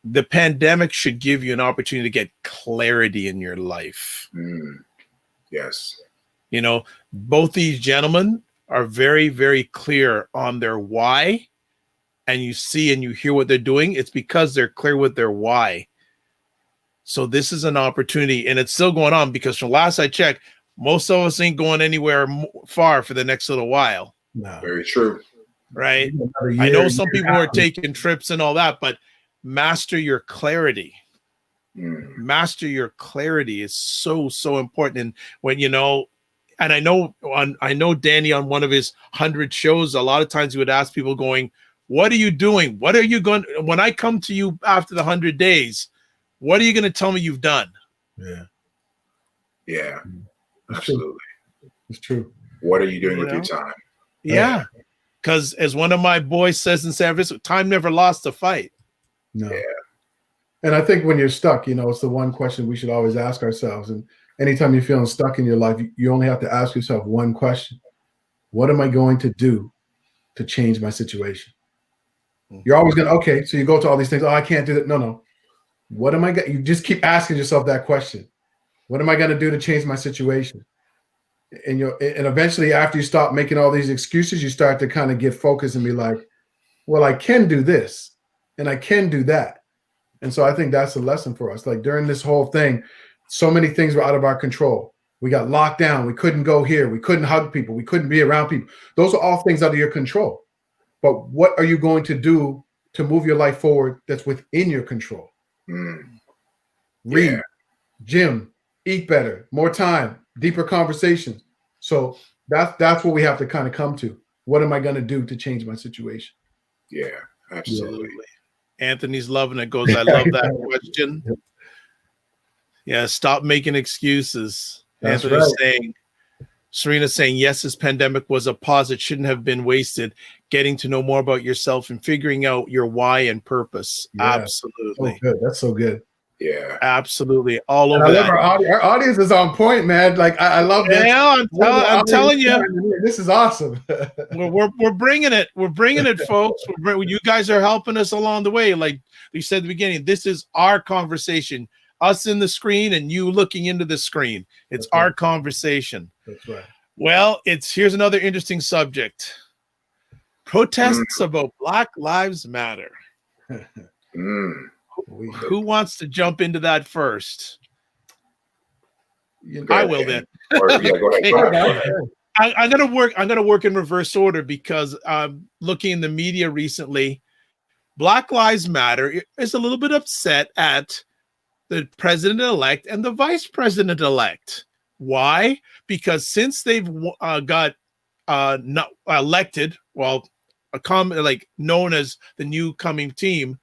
the pandemic should give you an opportunity to get clarity in your life. Yes. You know, both these gentlemen are very, very clear on their why, and you see and you hear what they're doing. It's because they're clear with their why. So this is an opportunity, and it's still going on, because from last I checked, most of us ain't going anywhere far for the next little while. No. Very true. Right. I know some people are taking trips and all that, but master your clarity. Master your clarity is so important. And when, you know, and I know Danny, on one of his 100 shows, a lot of times he would ask people going, what are you doing? What are you going, when I come to you after the 100 days, what are you going to tell me you've done? Yeah, absolutely. It's true. What are you doing with your time? Yeah. Because as one of my boys says in San Francisco, time never lost a fight. No. Yeah. And I think when you're stuck, you know, it's the one question we should always ask ourselves. And anytime you're feeling stuck in your life, you only have to ask yourself one question. What am I going to do to change my situation? You're always going to, okay, so you go to all these things. Oh, I can't do that. No. What am I going to, you just keep asking yourself that question. What am I going to do to change my situation? And eventually, after you stop making all these excuses, you start to kind of get focused and be like, well, I can do this and I can do that. And so I think that's a lesson for us. Like, during this whole thing, so many things were out of our control. We got locked down. We couldn't go here. We couldn't hug people. We couldn't be around people. Those are all things out of your control. But what are you going to do to move your life forward that's within your control? Read, gym, eat better, more time, deeper conversations. So that's what we have to kind of come to. What am I going to do to change my situation? Yeah, absolutely. Anthony's loving it. Goes, I love that question. Yeah, stop making excuses. That's Anthony's right. saying, Serena's saying, yes, this pandemic was a pause. It shouldn't have been wasted. Getting to know more about yourself and figuring out your why and purpose. Yeah, absolutely. So good. That's so good. Yeah, absolutely. All and over. I love our audience is on point, man. Like, I love that. Yeah, I'm telling you, this is awesome. we're bringing it. We're bringing it, folks. You guys are helping us along the way. Like we said at the beginning, this is our conversation. Us in the screen and you looking into the screen. It's That's right. our conversation. That's right. Well, here's another interesting subject. Protests about Black Lives Matter. Mm. Who wants to jump into that first? I will then. Or, yeah, go ahead. Go ahead. I'm gonna work in reverse order because looking in the media recently, Black Lives Matter is a little bit upset at the president-elect and the vice president-elect. Why? Because since they've got not elected, well, like known as the new coming team,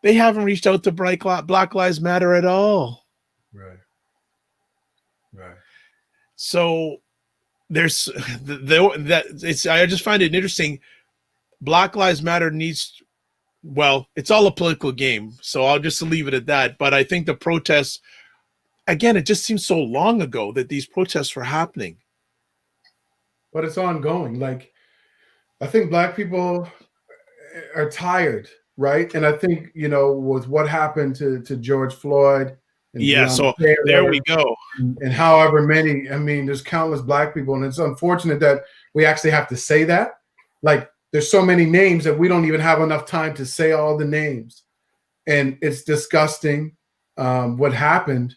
they haven't reached out to Black Lives Matter at all. Right. Right. So there's I just find it interesting. Black Lives Matter needs, well, it's all a political game, so I'll just leave it at that. But I think the protests, again, it just seems so long ago that these protests were happening. But it's ongoing. Like, I think Black people are tired, right? And I think, with what happened to George Floyd. And so there we go. And however many, I mean, there's countless Black people. And it's unfortunate that we actually have to say that. Like, there's so many names that we don't even have enough time to say all the names. And it's disgusting what happened.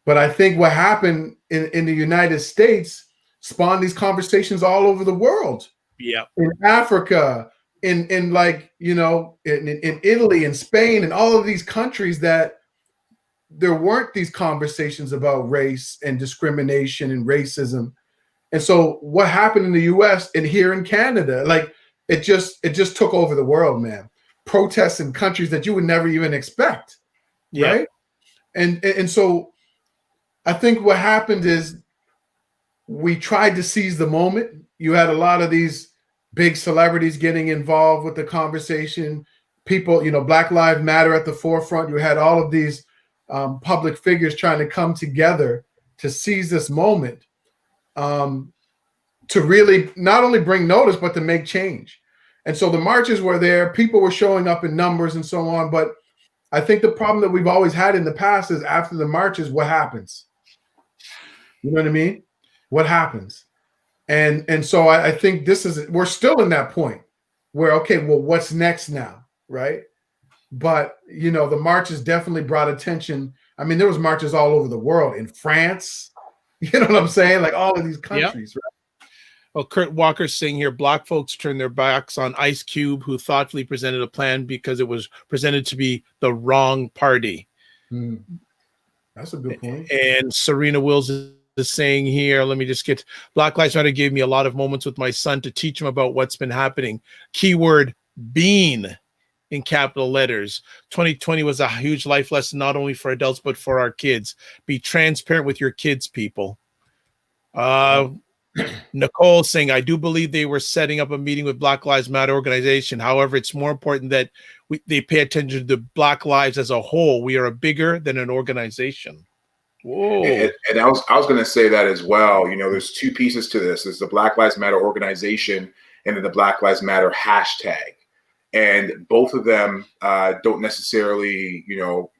But I think what happened in the United States spawned these conversations all over the world. Yeah. In Africa, in Italy and Spain and all of these countries that there weren't these conversations about race and discrimination and racism. And so what happened in the US and here in Canada, like it just took over the world, man. Protests in countries that you would never even expect. Yeah. Right. And so I think what happened is we tried to seize the moment. You had a lot of these big celebrities getting involved with the conversation. People, Black Lives Matter at the forefront. You had all of these public figures trying to come together to seize this moment, to really not only bring notice, but to make change. And so the marches were there. People were showing up in numbers and so on. But I think the problem that we've always had in the past is after the marches, what happens? You know what I mean? What happens? And so I think we're still in that point where, okay, well, what's next now, right? But, the marches definitely brought attention. I mean, there was marches all over the world, in France, you know what I'm saying? Like all of these countries, right? Well, Kurt Walker's saying here, Black folks turned their backs on Ice Cube, who thoughtfully presented a plan because it was presented to be the wrong party. That's a good point. And Serena Wills is saying here, let me just get, Black Lives Matter gave me a lot of moments with my son to teach him about what's been happening. Keyword bean in capital letters. 2020 was a huge life lesson, not only for adults, but for our kids. Be transparent with your kids, people. Nicole saying, I do believe they were setting up a meeting with Black Lives Matter organization. However, it's more important that they pay attention to Black lives as a whole. We are bigger than an organization. Whoa. And I was going to say that as well. There's two pieces to this. There's the Black Lives Matter organization and then the Black Lives Matter hashtag. And both of them don't necessarily,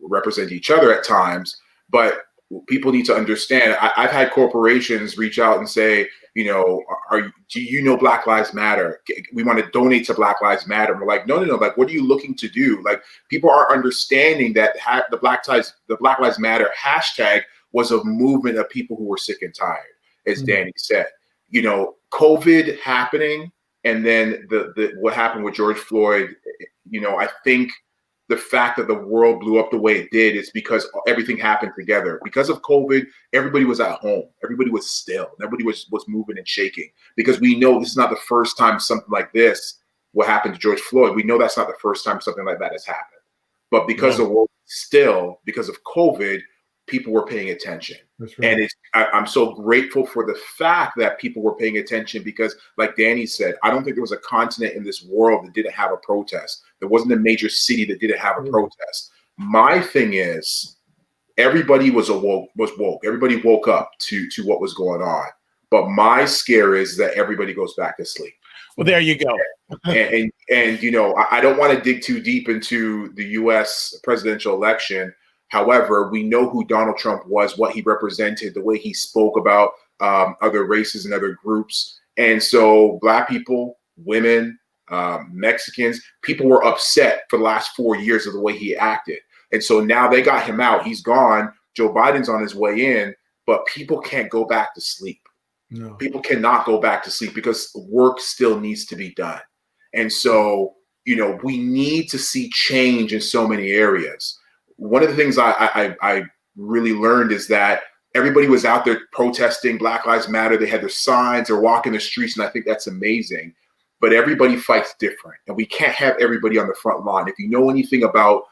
represent each other at times. But people need to understand. I've had corporations reach out and say, do you know Black Lives Matter? We want to donate to Black Lives Matter. And we're like, no. Like, what are you looking to do? Like, people are understanding that the Black Lives Matter hashtag was a movement of people who were sick and tired, as Danny said. COVID happening, and then the what happened with George Floyd. I think the fact that the world blew up the way it did is because everything happened together. Because of COVID, everybody was at home. Everybody was still. Everybody was moving and shaking. Because we know this is not the first time something like this, what happened to George Floyd, we know that's not the first time something like that has happened. But because the world was still, because of COVID, people were paying attention. That's right. And I'm so grateful for the fact that people were paying attention because, like Danny said, I don't think there was a continent in this world that didn't have a protest. There wasn't a major city that didn't have a protest. My thing is, everybody was woke. Everybody woke up to what was going on. But my scare is that everybody goes back to sleep. Well, there you go. and I don't want to dig too deep into the U.S. presidential election. However, we know who Donald Trump was, what he represented, the way he spoke about other races and other groups. And so Black people, women, Mexicans. People were upset for the last 4 years of the way he acted. And so now they got him out. He's gone. Joe Biden's on his way in, but people can't go back to sleep. No. People cannot go back to sleep because work still needs to be done. And so, we need to see change in so many areas. One of the things I really learned is that everybody was out there protesting Black Lives Matter. They had their signs, they're walking the streets, and I think that's amazing. But everybody fights different, and we can't have everybody on the front line. If you know anything about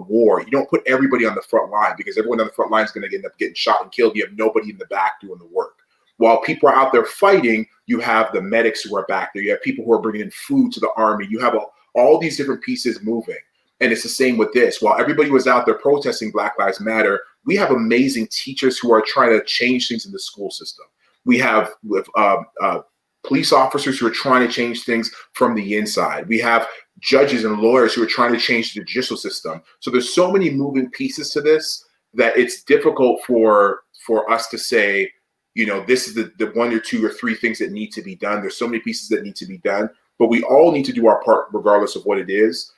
war, you don't put everybody on the front line, because everyone on the front line is going to end up getting shot and killed. You have nobody in the back doing the work. While people are out there fighting, you have the medics who are back there. You have people who are bringing in food to the army. You have all these different pieces moving. And it's the same with this. While everybody was out there protesting Black Lives Matter, we have amazing teachers who are trying to change things in the school system. We have police officers who are trying to change things from the inside. We have judges and lawyers who are trying to change the judicial system. So there's so many moving pieces to this that it's difficult for us to say, this is the 1 or 2 or 3 things that need to be done. There's so many pieces that need to be done, but we all need to do our part regardless of what it is.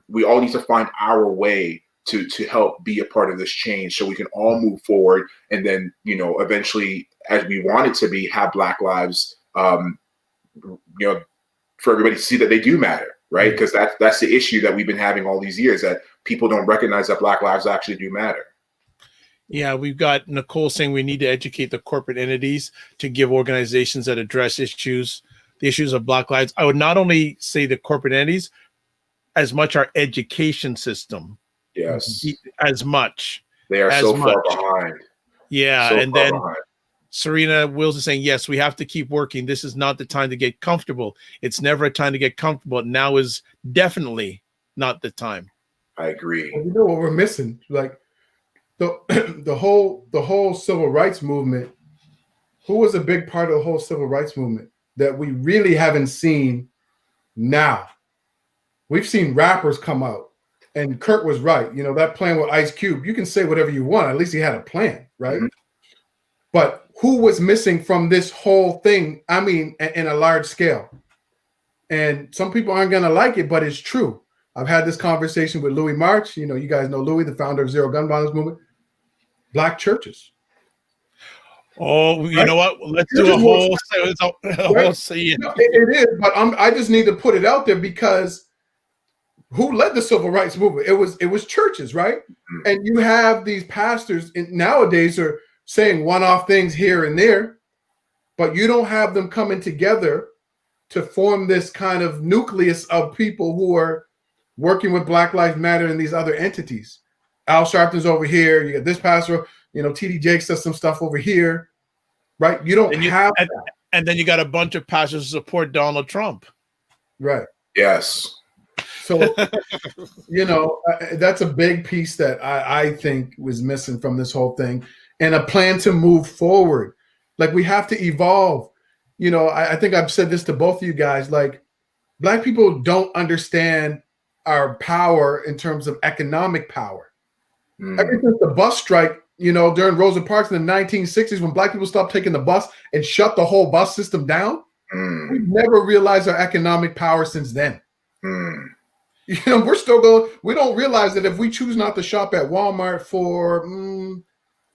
We all need to find our way to help be a part of this change so we can all move forward. And then, eventually, as we want it to be, have Black lives, for everybody to see that they do matter, right? Because that's the issue that we've been having all these years, that people don't recognize that Black lives actually do matter. Yeah, we've got Nicole saying we need to educate the corporate entities to give organizations that address the issues of Black lives. I would not only say the corporate entities, as much our education system. Yes. As much. They are so far behind. Yeah. So and then behind. Serena Wills is saying, yes, we have to keep working. This is not the time to get comfortable. It's never a time to get comfortable. Now is definitely not the time. I agree. Well, you know what we're missing? Like the whole civil rights movement. Who was a big part of the whole civil rights movement that we really haven't seen now? We've seen rappers come out, and Kurt was right. That plan with Ice Cube, you can say whatever you want. At least he had a plan, right? Mm-hmm. But who was missing from this whole thing? I mean, in a large scale. And some people aren't going to like it, but it's true. I've had this conversation with Louis March. You guys know Louis, the founder of Zero Gun Violence Movement. Black churches. Oh, you know what? Let's do a whole scene. It is, but I just need to put it out there, because who led the civil rights movement? It was churches, right? Mm-hmm. And you have these pastors nowadays are saying one-off things here and there, but you don't have them coming together to form this kind of nucleus of people who are working with Black Lives Matter and these other entities. Al Sharpton's over here. You got this pastor, TD Jakes does some stuff over here, right? You don't have that. And then you got a bunch of pastors who support Donald Trump. Right. Yes. So, that's a big piece that I think was missing from this whole thing, and a plan to move forward. Like, we have to evolve. I think I've said this to both of you guys, like, Black people don't understand our power in terms of economic power. Ever since the bus strike, during Rosa Parks in the 1960s, when Black people stopped taking the bus and shut the whole bus system down, we've never realized our economic power since then. We're still going. We don't realize that if we choose not to shop at Walmart for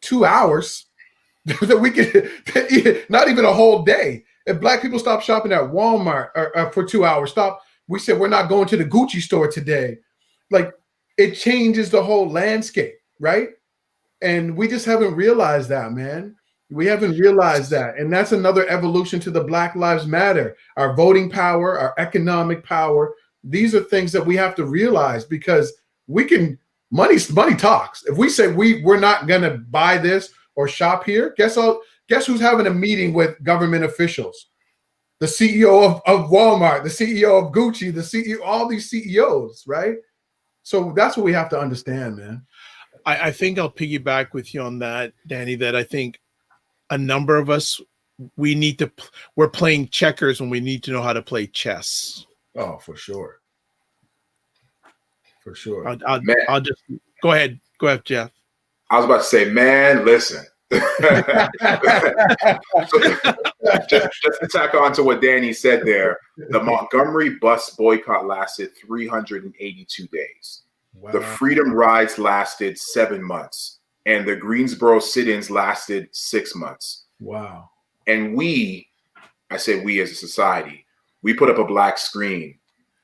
2 hours, that we can, not even a whole day. If Black people stop shopping at Walmart for 2 hours, we said we're not going to the Gucci store today. Like, it changes the whole landscape, right? And we just haven't realized that, man. We haven't realized that. And that's another evolution to the Black Lives Matter. Our voting power, our economic power. These are things that we have to realize, because money talks. If we say we're not going to buy this or shop here, guess who's having a meeting with government officials? The CEO of Walmart, the CEO of Gucci, the CEO, all these CEOs, right? So that's what we have to understand, man. I think I'll piggyback with you on that, Danny, that I think a number of us, we're playing checkers when we need to know how to play chess. Oh, for sure. For sure. I'll just go ahead. Go ahead, Jeff. I was about to say, man, listen, Just to tack on to what Danny said there, the Montgomery bus boycott lasted 382 days. Wow. The Freedom Rides lasted 7 months, and the Greensboro sit-ins lasted 6 months. Wow. And I say we as a society, we put up a black screen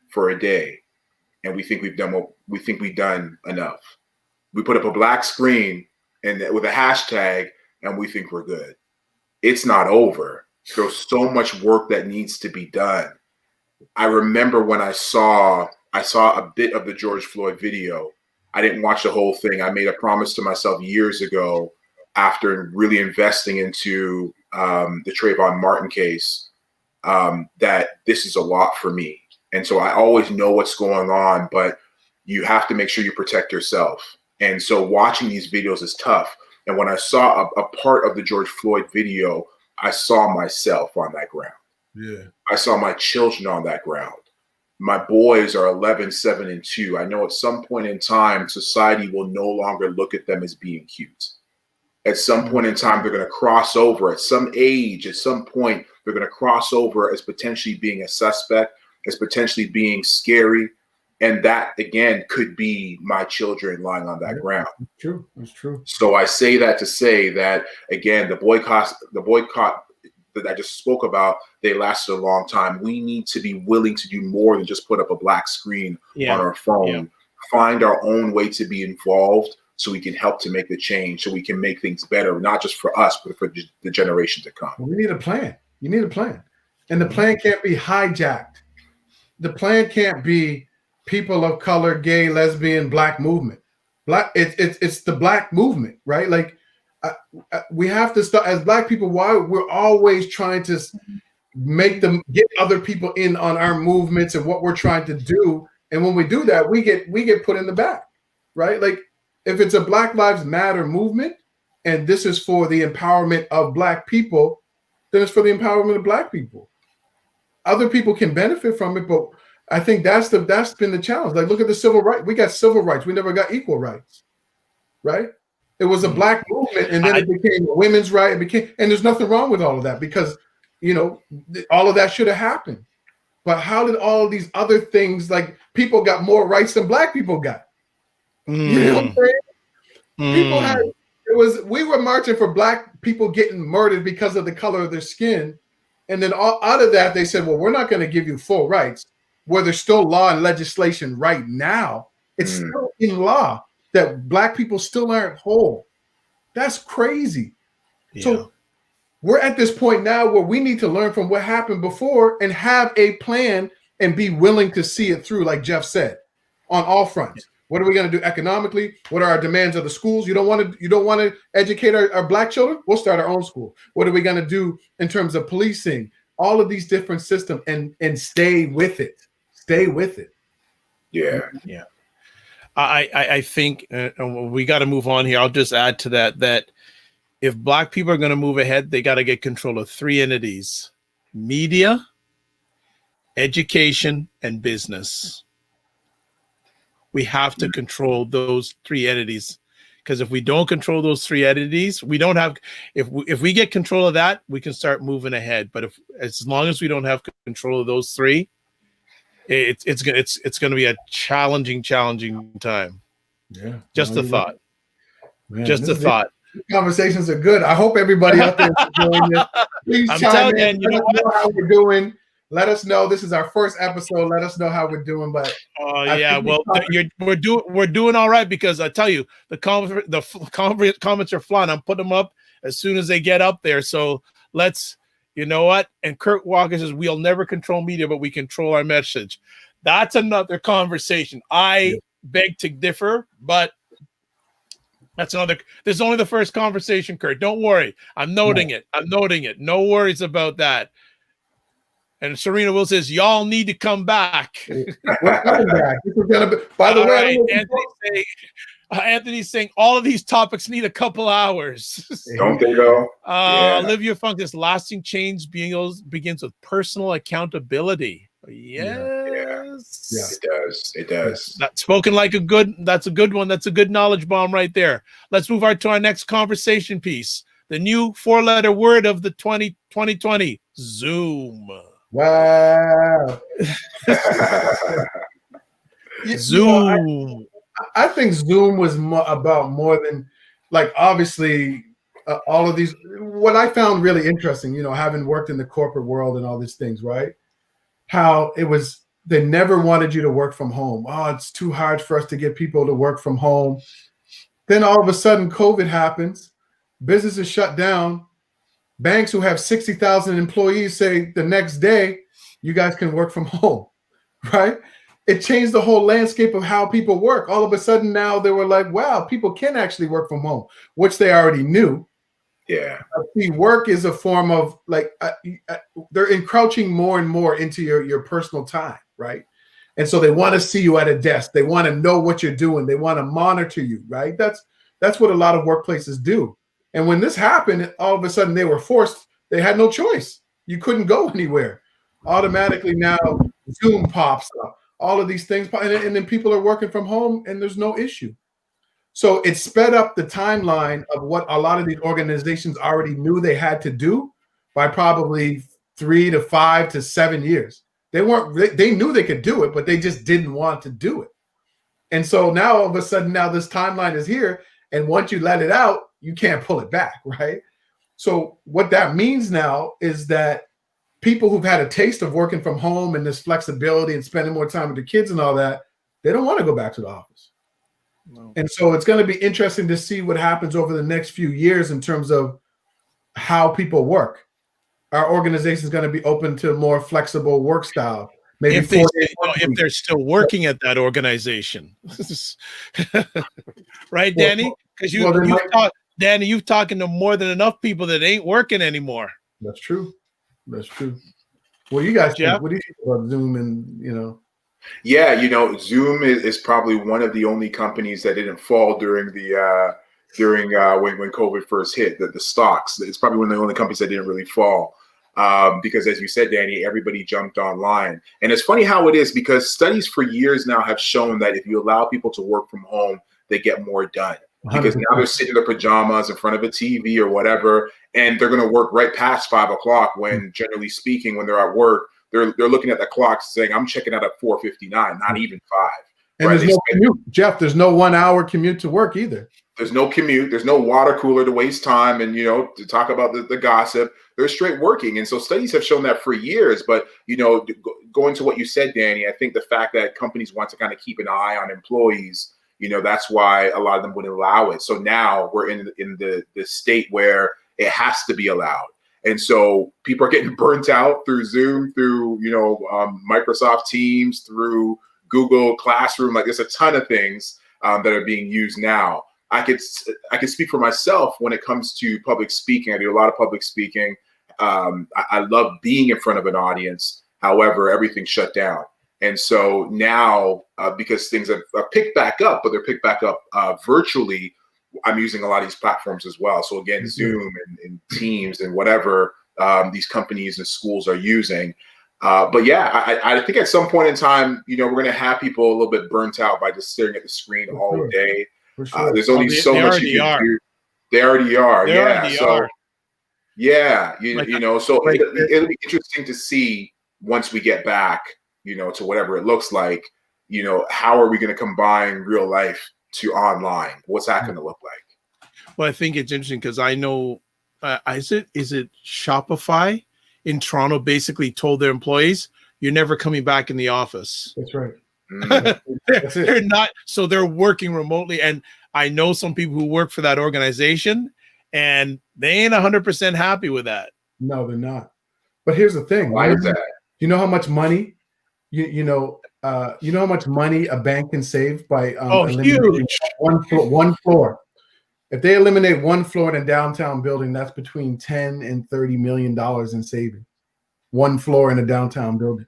for a day, and we think we've done enough. We put up a black screen and with a hashtag, and we think we're good. It's not over. There's so much work that needs to be done. I remember when I saw a bit of the George Floyd video. I didn't watch the whole thing. I made a promise to myself years ago, after really investing into the Trayvon Martin case, that this is a lot for me. And so I always know what's going on, but you have to make sure you protect yourself. And so watching these videos is tough. And when I saw a part of the George Floyd video, I saw myself on that ground. Yeah. I saw my children on that ground. My boys are 11, 7, and 2. I know at some point in time, society will no longer look at them as being cute. At some point in time, they're going to cross over. At some age, at some point, they're going to cross over as potentially being a suspect, as potentially being scary. And that, again, could be my children lying on that ground. That's true. That's true. So I say that to say that, again, the boycott that I just spoke about, they lasted a long time. We need to be willing to do more than just put up a black screen on our phone. Find our own way to be involved so we can help to make the change, so we can make things better, not just for us, but for the generation to come. We need a plan. You need a plan. And the plan can't be hijacked. The plan can't be people of color, gay, lesbian, black movement. It's the black movement, right? Like we have to start as black people. Why we're always trying to make them get other people in on our movements and what we're trying to do. And when we do that, we get put in the back, right? Like if it's a Black Lives Matter movement and this is for the empowerment of black people, then it's for the empowerment of black people. Other people can benefit from it, but I think that's been the challenge. Like, look at the civil rights. We got civil rights. We never got equal rights, right? It was a black movement, and then it became a women's right. And there's nothing wrong with all of that because, all of that should have happened. But how did all of these other things, like people got more rights than black people got? You know what I'm saying? We were marching for black people getting murdered because of the color of their skin. And then out of that, they said, well, we're not going to give you full rights. Where there's still law and legislation right now, it's still in law that black people still aren't whole. That's crazy. Yeah. So we're at this point now where we need to learn from what happened before and have a plan and be willing to see it through, like Jeff said, on all fronts. What are we going to do economically? What are our demands of the schools? You don't want to educate our black children? We'll start our own school. What are we going to do in terms of policing? All of these different systems and stay with it. Stay with it. Yeah. I think we got to move on here. I'll just add to that if black people are going to move ahead, they got to get control of three entities: media, education, and business. We have to control those three entities, because if we don't control those three entities, we don't have. If we get control of that, we can start moving ahead. But as long as we don't have control of those three, it's going to be a challenging time. Yeah. Just a thought. Man, just a thought. Conversations are good. I hope everybody out there is enjoying this. Please chime in. Let us know how we're doing. Let us know. This is our first episode. Let us know how we're doing. But we're doing all right, because I tell you, the comments are flying. I'm putting them up as soon as they get up there. So let's. You know what? And Kurt Walker says, we'll never control media, but we control our message. That's another conversation. I beg to differ, but this is only the first conversation, Kurt. Don't worry. I'm noting it. No worries about that. And Serena Will says, y'all need to come back. We're coming back. This is gonna be, by the way, Anthony's saying all of these topics need a couple hours. Don't they go? Olivia Funk says lasting change begins with personal accountability. Yes. It does. That's spoken like that's a good one. That's a good knowledge bomb right there. Let's move on to our next conversation piece. the new four-letter word of the 2020, Zoom. Wow. Zoom. I think Zoom was about more than, like, obviously all of these. What I found really interesting, having worked in the corporate world and all these things, right? How it was, they never wanted you to work from home. Oh, it's too hard for us to get people to work from home. Then all of a sudden, COVID happens, businesses shut down. Banks who have 60,000 employees say the next day, you guys can work from home, right? It changed the whole landscape of how people work. All of a sudden now they were like, wow, people can actually work from home, which they already knew. Yeah. See, work is a form of they're encroaching more and more into your personal time, right? And so they want to see you at a desk. They want to know what you're doing. They want to monitor you, right? That's what a lot of workplaces do. And when this happened, all of a sudden they were forced. They had no choice. You couldn't go anywhere. Automatically now Zoom pops up. All of these things, and then people are working from home and there's no issue. So it sped up the timeline of what a lot of these organizations already knew they had to do by probably 3 to 5 to 7 years. They knew they could do it, but they just didn't want to do it. And so now all of a sudden, now this timeline is here. And once you let it out, you can't pull it back, right? So what that means now is that people who've had a taste of working from home and this flexibility and spending more time with the kids and all that, they don't want to go back to the office. No. And so it's going to be interesting to see what happens over the next few years in terms of how people work. Our organization is going to be open to more flexible work style. Maybe if they're still working at that organization, right, Danny? Because you've talking to more than enough people that ain't working anymore. That's true. That's true. Well, you guys, what do you think about Zoom and Yeah, Zoom is probably one of the only companies that didn't fall during the when COVID first hit the stocks. It's probably one of the only companies that didn't really fall because, as you said, Danny, everybody jumped online. And it's funny how it is because studies for years now have shown that if you allow people to work from home, they get more done. Because 100%. Now they're sitting in their pajamas in front of a TV or whatever, and they're going to work right past 5 o'clock when, generally speaking, when they're at work, they're looking at the clock saying, I'm checking out at 4:59, not even 5. And right? There's no commute. Jeff, there's no 1 hour commute to work either. There's no commute. There's no water cooler to waste time and, to talk about the gossip. They're straight working. And so studies have shown that for years. But, going to what you said, Danny, I think the fact that companies want to kind of keep an eye on employees, that's why a lot of them wouldn't allow it. So now we're in the state where it has to be allowed. And so people are getting burnt out through Zoom, through, Microsoft Teams, through Google Classroom. Like there's a ton of things that are being used now. I could speak for myself when it comes to public speaking. I do a lot of public speaking. I love being in front of an audience. However, everything shut down. And so now, because things have picked back up, but they're picked back up virtually, I'm using a lot of these platforms as well. So again, Zoom and Teams and whatever these companies and schools are using. But yeah, I think at some point in time, we're going to have people a little bit burnt out by just staring at the screen all day. Sure. There's only so much you can do. They already are. Yeah. So it'll be interesting to see once we get back, to whatever it looks like, how are we going to combine real life to online? What's that going to look like? Well, I think it's interesting because I know, is it Shopify in Toronto basically told their employees, you're never coming back in the office. That's right. They're not, so they're working remotely. And I know some people who work for that organization and they ain't 100% happy with that. No, they're not. But here's the thing. Why is that? You know how much money, you know how much money a bank can save by eliminating one floor. If they eliminate one floor in a downtown building, that's between $10 and $30 million in savings. One floor in a downtown building.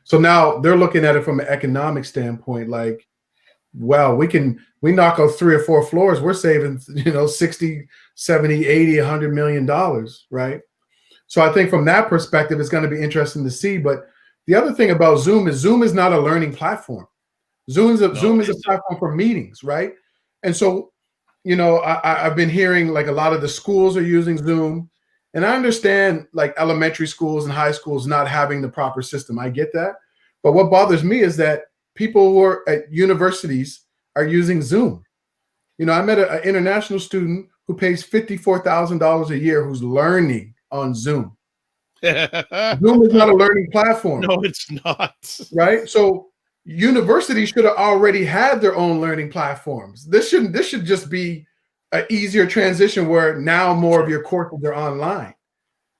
So now they're looking at it from an economic standpoint, like, well, we knock out 3 or 4 floors, we're saving, 60, 70, 80, $100 million, right? So I think from that perspective, it's going to be interesting to see. But the other thing about Zoom is not a learning platform. Zoom is a platform for meetings, right? And so you know, I've been hearing like a lot of the schools are using Zoom, and I understand like elementary schools and high schools not having the proper system. I get that. But what bothers me is that people who are at universities are using Zoom. You know, I met an international student who pays $54,000 a year who's learning on Zoom. Zoom is not a learning platform. No, it's not. Right? So universities should have already had their own learning platforms. This should just be an easier transition where now more of your courses are online.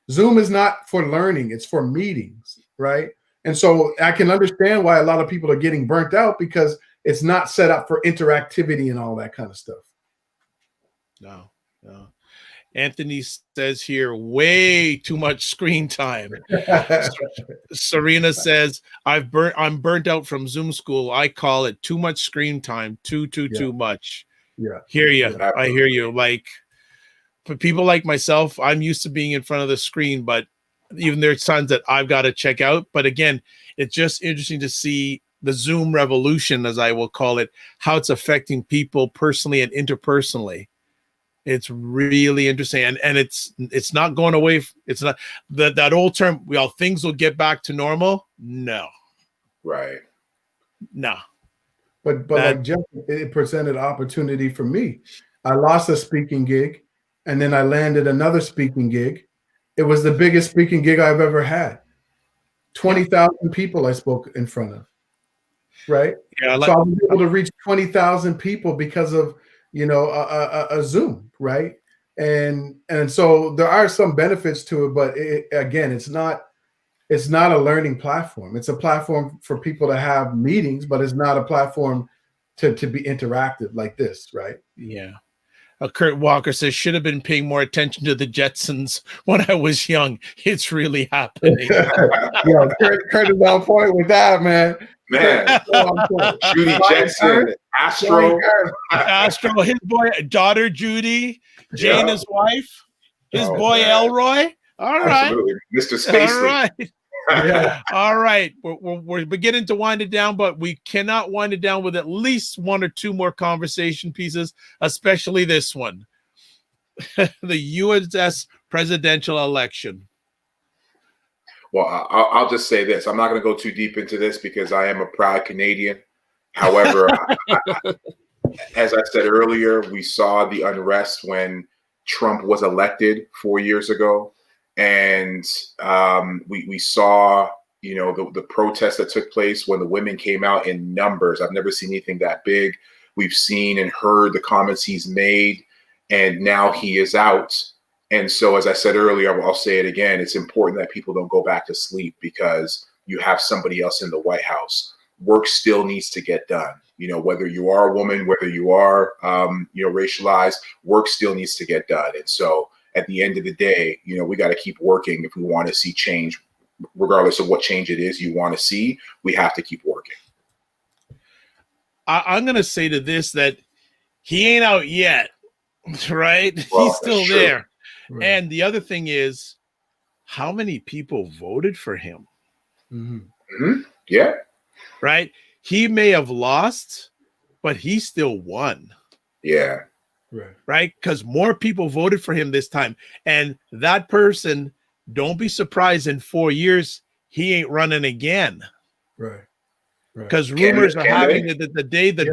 Zoom is not for learning, it's for meetings, right? And so I can understand why a lot of people are getting burnt out because it's not set up for interactivity and all that kind of stuff. No. Anthony says here, way too much screen time. Serena says, I'm burnt out from Zoom school. I call it too much screen time. Too much. Yeah. Hear you. Yeah. I hear you. Like, for people like myself, I'm used to being in front of the screen, but even there's times that I've got to check out. But again, it's just interesting to see the Zoom revolution, as I will call it, how it's affecting people personally and interpersonally. It's really interesting, and it's not going away. It's not that old term. Well, things will get back to normal. No, right, no. But like Jeff, it presented opportunity for me. I lost a speaking gig, and then I landed another speaking gig. It was the biggest speaking gig I've ever had. 20,000 people I spoke in front of. Right. Yeah. So I was able to reach 20,000 people because of a Zoom, right? And so there are some benefits to it, but again, it's not a learning platform. It's a platform for people to have meetings, but it's not a platform to be interactive like this, right? Yeah. Kurt Walker says, should have been paying more attention to the Jetsons when I was young. It's really happening. Yeah, Kurt is on point with that, man. Judy Jetson, Astro, his daughter Judy, Jane, his wife, his boy Elroy. All right, absolutely, Mr. Spacely. All right. Yeah. All right. We're beginning to wind it down, but we cannot wind it down with at least one or two more conversation pieces, especially this one. The U.S. presidential election. Well, I'll just say this. I'm not going to go too deep into this because I am a proud Canadian. However, as I said earlier, we saw the unrest when Trump was elected 4 years ago. And we saw, the protests that took place when the women came out in numbers. I've never seen anything that big. We've seen and heard the comments he's made, and now he is out. And so, as I said earlier, I'll say it again, it's important that people don't go back to sleep because you have somebody else in the White House. Work still needs to get done. Whether you are a woman, whether you are, racialized, work still needs to get done. And so at the end of the day, we got to keep working if we want to see change, regardless of what change it is you want to see. We have to keep working. I'm going to say to this that he ain't out yet, right? Well, he's still there. Right. And the other thing is, how many people voted for him? Mm-hmm. Mm-hmm. Yeah. Right? He may have lost, but he still won. Yeah. Right? Because more people voted for him this time. And that person, don't be surprised in 4 years, he ain't running again. Right. Because rumors are having it that the day that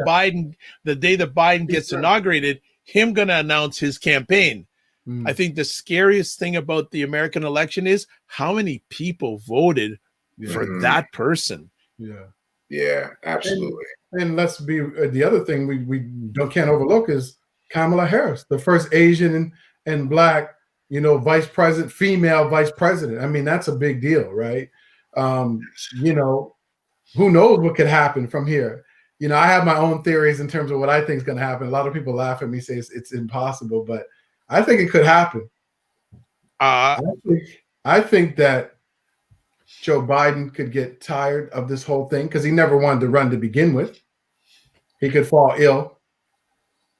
Biden gets inaugurated, him going to announce his campaign. I think the scariest thing about the American election is how many people voted for that person. Yeah, absolutely. And let's be the other thing we can't overlook is Kamala Harris, the first Asian and Black, vice president, female vice president. I mean, that's a big deal, right? Who knows what could happen from here? I have my own theories in terms of what I think is going to happen. A lot of people laugh at me, say it's impossible, but I think it could happen. I think that Joe Biden could get tired of this whole thing because he never wanted to run to begin with. He could fall ill.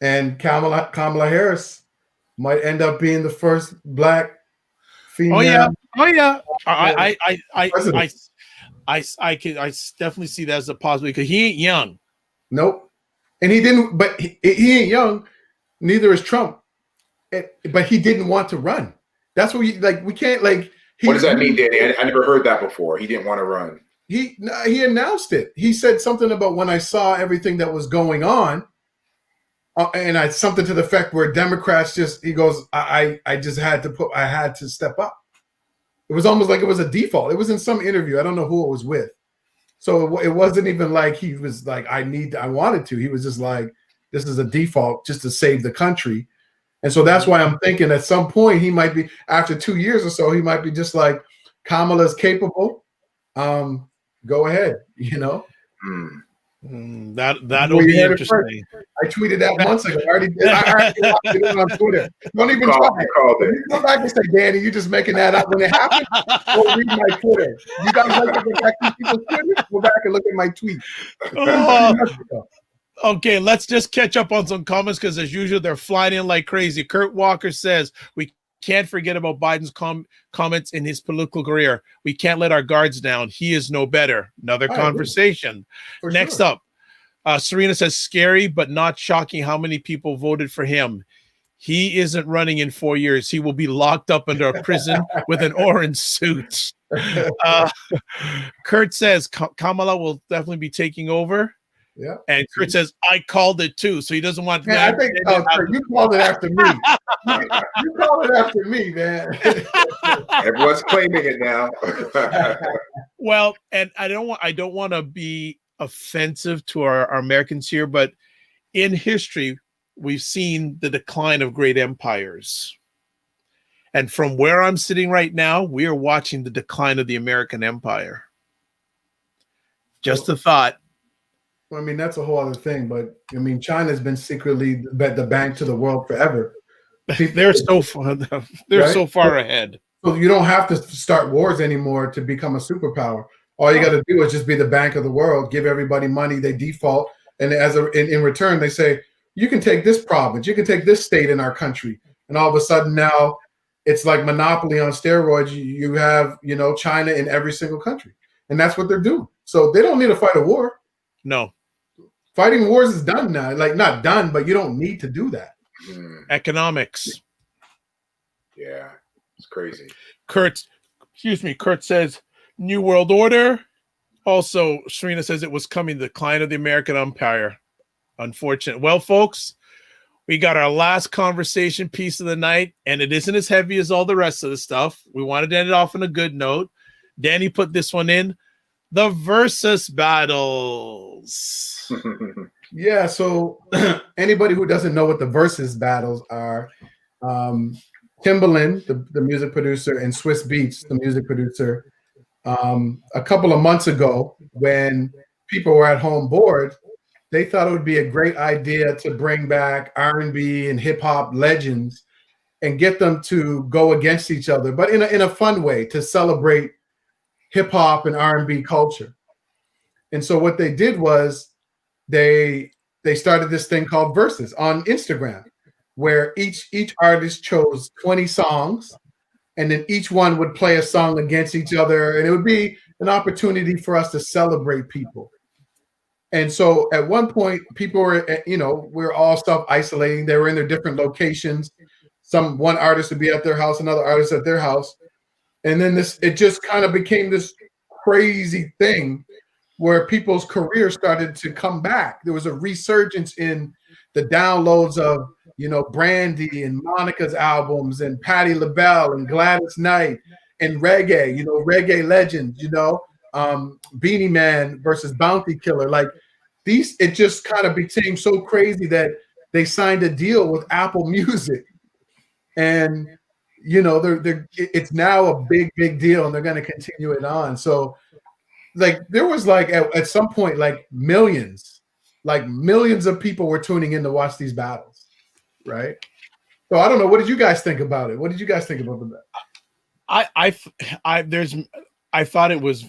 And Kamala Harris might end up being the first Black female. Oh yeah. I definitely see that as a possibility because he ain't young. Nope. And he didn't, but he ain't young. Neither is Trump. But he didn't want to run. That's what we can't what does that mean, Danny? I never heard that before. He didn't want to run. He announced it. He said something about when I saw everything that was going on, and something to the effect where Democrats he goes, I had to step up. It was almost like it was a default. It was in some interview. I don't know who it was with. So it wasn't even like he was like, I wanted to. He was just like, this is a default just to save the country. And so that's why I'm thinking at some point he might be, after 2 years or so, he might be just like, Kamala's capable. Go ahead, That'll be interesting. I tweeted that months ago. I already did it on Twitter. Don't even try. You come back and say, Danny, you're just making that up. When it happens, go read my Twitter. You guys like to go back to people's Twitter? Go back and look at my tweet. Okay, let's just catch up on some comments because as usual, they're flying in like crazy. Kurt Walker says, we can't forget about Biden's comments in his political career. We can't let our guards down. He is no better. Another conversation. Next up, Serena says, scary but not shocking how many people voted for him. He isn't running in 4 years. He will be locked up under a prison with an orange suit. Kurt says, Kamala will definitely be taking over. Yeah. And Kurt says, I called it too. So he doesn't want to. I think Kurt, you called it after me. You called it after me, man. Everyone's claiming it now. Well, and I don't want to be offensive to our Americans here, but in history, we've seen the decline of great empires. And from where I'm sitting right now, we are watching the decline of the American empire. Just a thought. Well, I mean, that's a whole other thing, but I mean, China's been secretly the bank to the world forever. They're so far ahead. So you don't have to start wars anymore to become a superpower. All you got to do is just be the bank of the world, give everybody money, they default, and in return, they say, you can take this province, you can take this state in our country. And all of a sudden now it's like monopoly on steroids. You have, China in every single country. And that's what they're doing. So they don't need to fight a war. No. Fighting wars is done now. Like, not done, but you don't need to do that. Economics. Yeah, it's crazy. Kurt says, New World Order. Also, Serena says it was coming, the decline of the American empire. Unfortunate. Well, folks, we got our last conversation piece of the night, and it isn't as heavy as all the rest of the stuff. We wanted to end it off on a good note. Danny put this one in. The versus battles. Yeah, so anybody who doesn't know what the versus battles are, Timbaland, the music producer, and Swiss Beats, the music producer, a couple of months ago, when people were at home bored, they thought it would be a great idea to bring back R&B and hip hop legends and get them to go against each other, but in a fun way, to celebrate hip hop and R&B culture. And so what they did was they started this thing called Versus on Instagram, where each artist chose 20 songs, and then each one would play a song against each other, and it would be an opportunity for us to celebrate people. And so at one point, people were, we're all self-isolating. They were in their different locations. One artist would be at their house, another artist at their house. And then it just kind of became this crazy thing where people's careers started to come back. There was a resurgence in the downloads of, Brandy and Monica's albums and Patti LaBelle and Gladys Knight and reggae, reggae legends, Beanie Man versus Bounty Killer. Like it just kind of became so crazy that they signed a deal with Apple Music. And it's now a big deal, and they're going to continue it on. So there was at some point millions of people were tuning in to watch these battles, right? So I don't know. What did you guys think about it? What did you guys think about that? I thought it was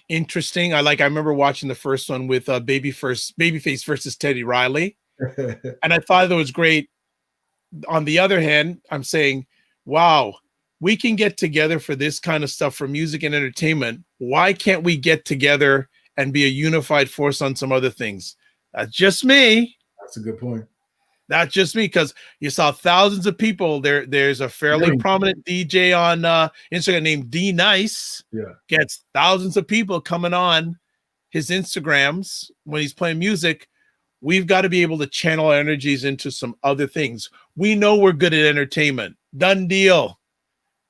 interesting. I remember watching the first one with Babyface versus Teddy Riley, and I thought it was great. On the other hand, I'm saying, wow, we can get together for this kind of stuff for music and entertainment. Why can't we get together and be a unified force on some other things? That's just me. That's a good point. That's just me, because you saw thousands of people. There's a fairly prominent DJ on Instagram named D Nice. Yeah. Gets thousands of people coming on his Instagrams when he's playing music. We've got to be able to channel our energies into some other things. We know we're good at entertainment. Done deal.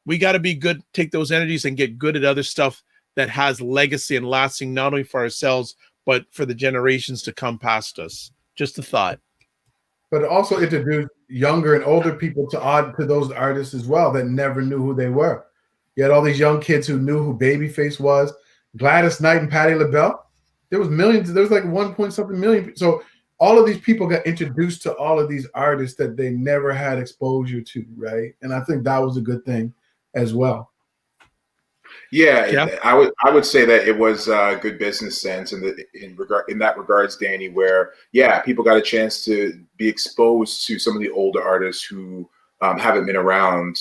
We got to be good, take those energies and get good at other stuff that has legacy and lasting, not only for ourselves, but for the generations to come past us. Just a thought. But also introduce younger and older people to those artists as well that never knew who they were. You had all these young kids who knew who Babyface was, Gladys Knight and Patti LaBelle. There was millions. There was like 1 point something million. So all of these people got introduced to all of these artists that they never had exposure to, right? And I think that was a good thing as well. Yeah, I would say that it was good business sense in that regards, Danny, where people got a chance to be exposed to some of the older artists who haven't been around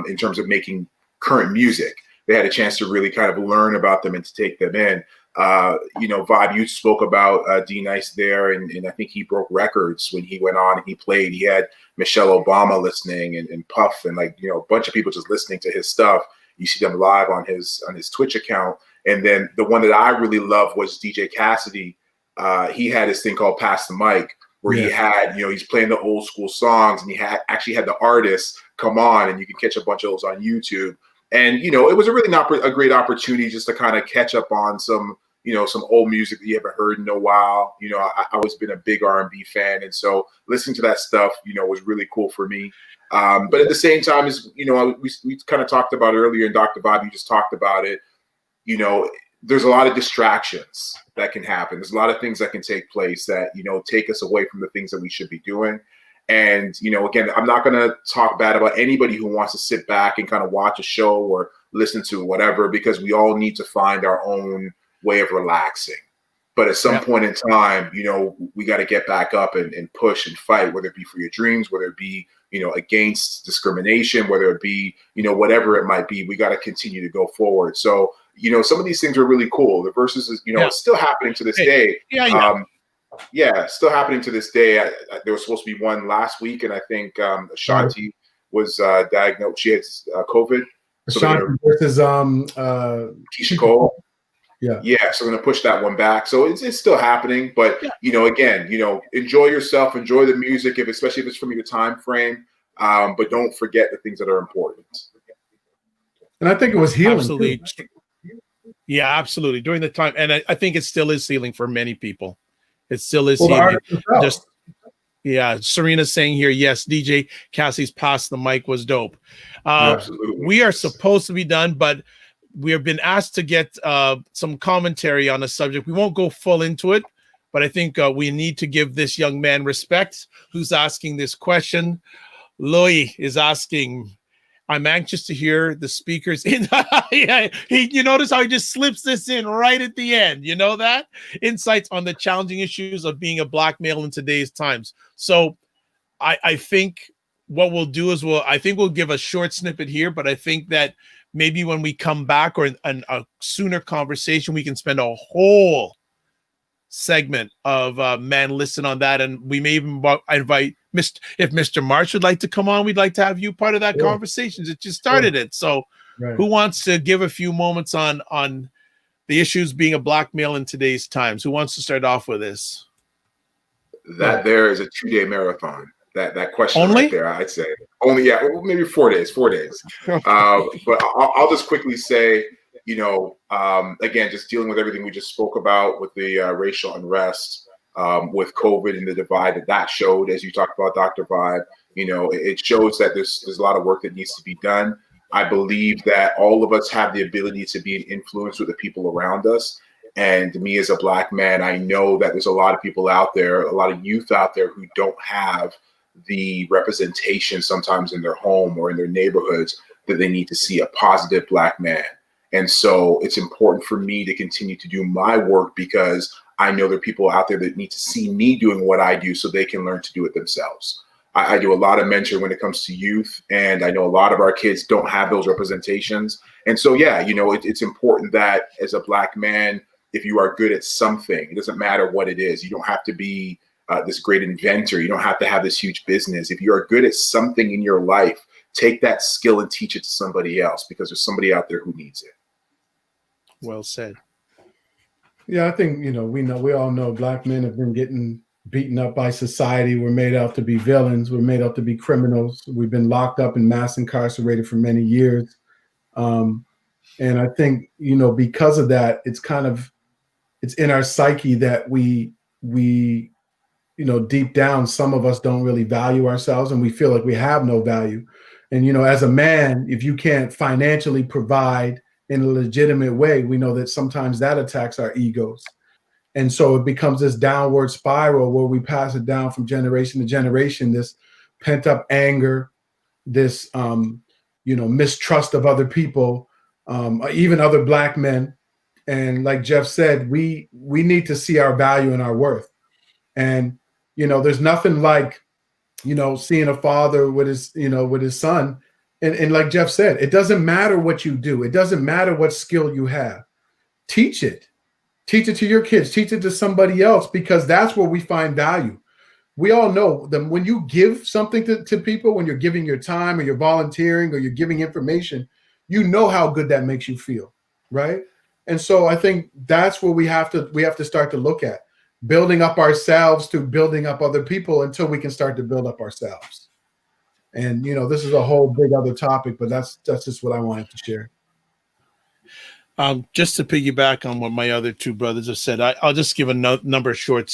in terms of making current music. They had a chance to really kind of learn about them and to take them in. Vibe, you spoke about D Nice there, and I think he broke records when he went on and he played. He had Michelle Obama listening and Puff and a bunch of people just listening to his stuff. You see them live on his Twitch account. And then the one that I really loved was DJ Cassidy. He had this thing called Pass the Mic, where he had, he's playing the old school songs, and he actually had the artists come on, and you can catch a bunch of those on YouTube. And, it was a really not a great opportunity just to kind of catch up on some old music that you haven't heard in a while. I've always been a big R&B fan. And so listening to that stuff, was really cool for me. But at the same time, as we kind of talked about earlier, and Dr. Bob, you just talked about it, there's a lot of distractions that can happen. There's a lot of things that can take place that, take us away from the things that we should be doing. And, again, I'm not going to talk bad about anybody who wants to sit back and kind of watch a show or listen to whatever, because we all need to find our own way of relaxing. But at some point in time, we got to get back up and push and fight, whether it be for your dreams, whether it be, against discrimination, whether it be, whatever it might be. We got to continue to go forward. So, some of these things are really cool. The Versus is, it's still happening to this day. Still happening to this day. There was supposed to be one last week, and I think Ashanti was diagnosed. She had COVID. Ashanti versus Keisha Cole. Yeah, so I'm going to push that one back. So it's still happening, but again, enjoy yourself, enjoy the music, especially if it's from your time frame. But don't forget the things that are important. And I think it was healing. Absolutely. Yeah, absolutely. During the time, and I think it still is healing for many people. It still is healing. Serena's saying here, yes, DJ Cassie's Pass the Mic was dope. Absolutely. We are supposed to be done, but we have been asked to get some commentary on the subject. We won't go full into it, but I think we need to give this young man respect who's asking this question. Loy is asking, I'm anxious to hear the speakers in. You notice how he just slips this in right at the end. You know that? Insights on the challenging issues of being a Black male in today's times. So I think what we'll do is we'll give a short snippet here, but I think that maybe when we come back or in a sooner conversation, we can spend a whole segment of Man Listen on that. And we may even invite if Mr. March would like to come on, we'd like to have you part of that conversation. It just started it. So who wants to give a few moments on the issues being a Black male in today's times? Who wants to start off with this? That there is a 2-day marathon. That question only? Right there, I'd say only, maybe 4 days. But I'll just quickly say, again, just dealing with everything we just spoke about with the racial unrest, with COVID and the divide that showed, as you talked about, Dr. Vibe, it shows that there's a lot of work that needs to be done. I believe that all of us have the ability to be an influence with the people around us. And me as a Black man, I know that there's a lot of people out there, a lot of youth out there who don't have the representation sometimes in their home or in their neighborhoods that they need to see a positive Black man. And so it's important for me to continue to do my work, because I know there are people out there that need to see me doing what I do so they can learn to do it themselves. I do a lot of mentoring when it comes to youth, and I know a lot of our kids don't have those representations. And so, it's important that as a Black man, if you are good at something, it doesn't matter what it is. You don't have to be this great inventor. You don't have to have this huge business. If you're good at something in your life, take that skill and teach it to somebody else, because there's somebody out there who needs it. Well said. Yeah, I think, we all know Black men have been getting beaten up by society. We're made out to be villains. We're made out to be criminals. We've been locked up and mass incarcerated for many years. And I think, because of that, it's in our psyche that we, deep down, some of us don't really value ourselves, and we feel like we have no value. And, as a man, if you can't financially provide in a legitimate way, we know that sometimes that attacks our egos. And so it becomes this downward spiral where we pass it down from generation to generation, this pent up anger, this, mistrust of other people, even other Black men. And like Jeff said, we need to see our value and our worth. And, there's nothing like, seeing a father with his son. And like Jeff said, it doesn't matter what you do. It doesn't matter what skill you have. Teach it. Teach it to your kids. Teach it to somebody else, because that's where we find value. We all know that when you give something to people, when you're giving your time or you're volunteering or you're giving information, you know how good that makes you feel, right? And so I think that's where we have to start to look at building up ourselves to building up other people until we can start to build up ourselves. And, this is a whole big other topic, but that's just what I wanted to share. Just to piggyback on what my other two brothers have said, I'll just give a number of short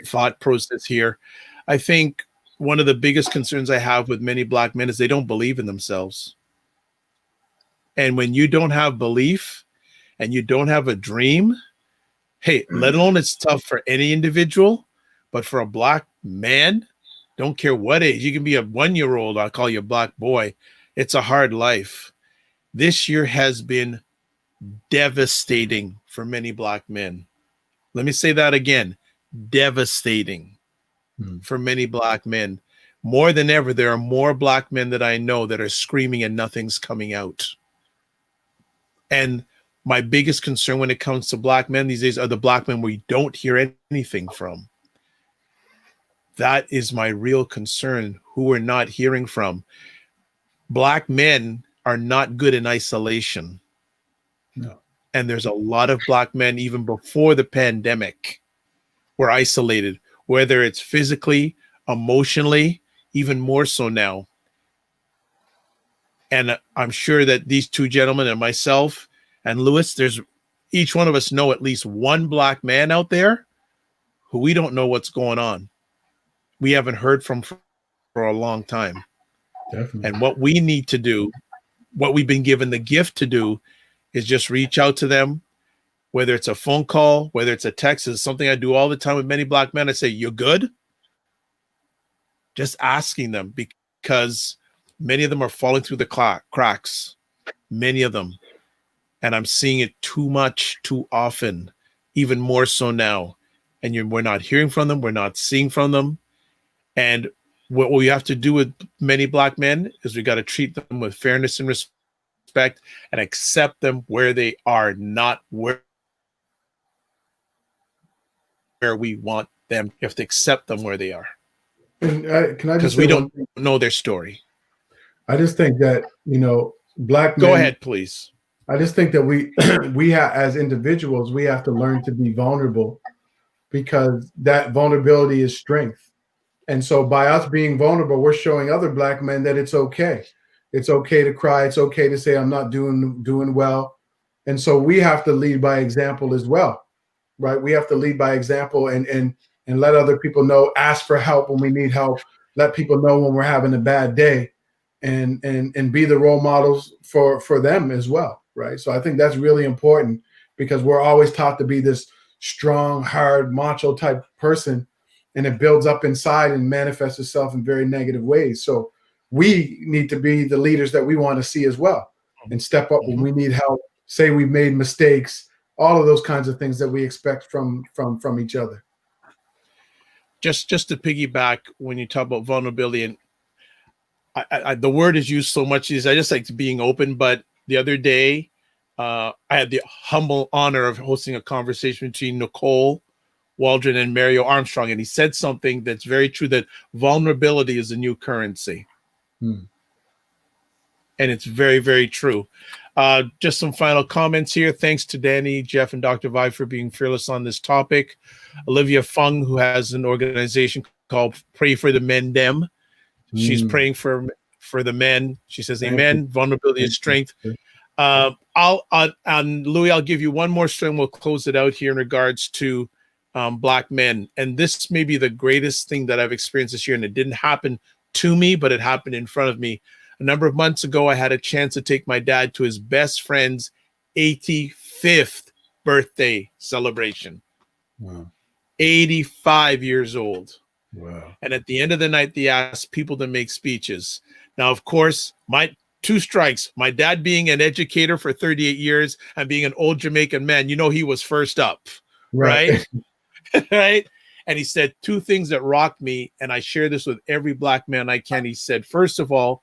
thought process here. I think one of the biggest concerns I have with many Black men is they don't believe in themselves. And when you don't have belief and you don't have a dream, hey, let alone it's tough for any individual, but for a Black man, don't care what age, you can be a 1-year-old, I'll call you a Black boy. It's a hard life. This year has been devastating for many Black men. Let me say that again. Devastating for many Black men. More than ever, there are more Black men that I know that are screaming and nothing's coming out. And my biggest concern when it comes to Black men these days are the Black men we don't hear anything from. That is my real concern, who we're not hearing from. Black men are not good in isolation. No. And there's a lot of Black men, even before the pandemic, were isolated, whether it's physically, emotionally, even more so now. And I'm sure that these two gentlemen and myself and Lewis, there's each one of us know at least one Black man out there who we don't know what's going on. We haven't heard from for a long time. Definitely. And what we need to do, what we've been given the gift to do, is just reach out to them, whether it's a phone call, whether it's a text. It's something I do all the time with many Black men. I say, "You good?" Just asking them, because many of them are falling through the cracks, many of them. And I'm seeing it too much, too often, even more so now. And we're not hearing from them. We're not seeing from them. And what we have to do with many Black men is we got to treat them with fairness and respect and accept them where they are, not where we want them. You have to accept them where they are. And can I just because we don't know their story. I just think that, Black men. Go ahead, please. I just think that we have, as individuals, we have to learn to be vulnerable, because that vulnerability is strength. And so by us being vulnerable, we're showing other Black men that it's okay. It's okay to cry. It's okay to say, I'm not doing well. And so we have to lead by example as well, right? We have to lead by example and let other people know, ask for help when we need help, let people know when we're having a bad day, and be the role models for them as well, right? So I think that's really important, because we're always taught to be this strong, hard, macho type person, and it builds up inside and manifests itself in very negative ways. So we need to be the leaders that we want to see as well, and step up when we need help, say we've made mistakes, all of those kinds of things that we expect from each other. Just to piggyback, when you talk about vulnerability, and I the word is used so much, is I just like being open. But the other day, I had the humble honor of hosting a conversation between Nicole, Waldron and Mario Armstrong, and he said something that's very true, that vulnerability is a new currency. And it's very, very true. Just some final comments here. Thanks to Danny, Jeff, and Dr. Vi for being fearless on this topic. Olivia Fung, who has an organization called Pray for the Men Dem. She's praying for the men. She says, amen. Vulnerability and strength. Louis, I'll give you one more string. We'll close it out here in regards to Black men. And this may be the greatest thing that I've experienced this year. And it didn't happen to me, but it happened in front of me. A number of months ago, I had a chance to take my dad to his best friend's 85th birthday celebration. Wow. 85 years old. Wow. And at the end of the night, they asked people to make speeches. Now, of course, my two strikes, my dad being an educator for 38 years and being an old Jamaican man, he was first up, right? Right? And he said two things that rocked me, and I share this with every Black man I can. He said, first of all,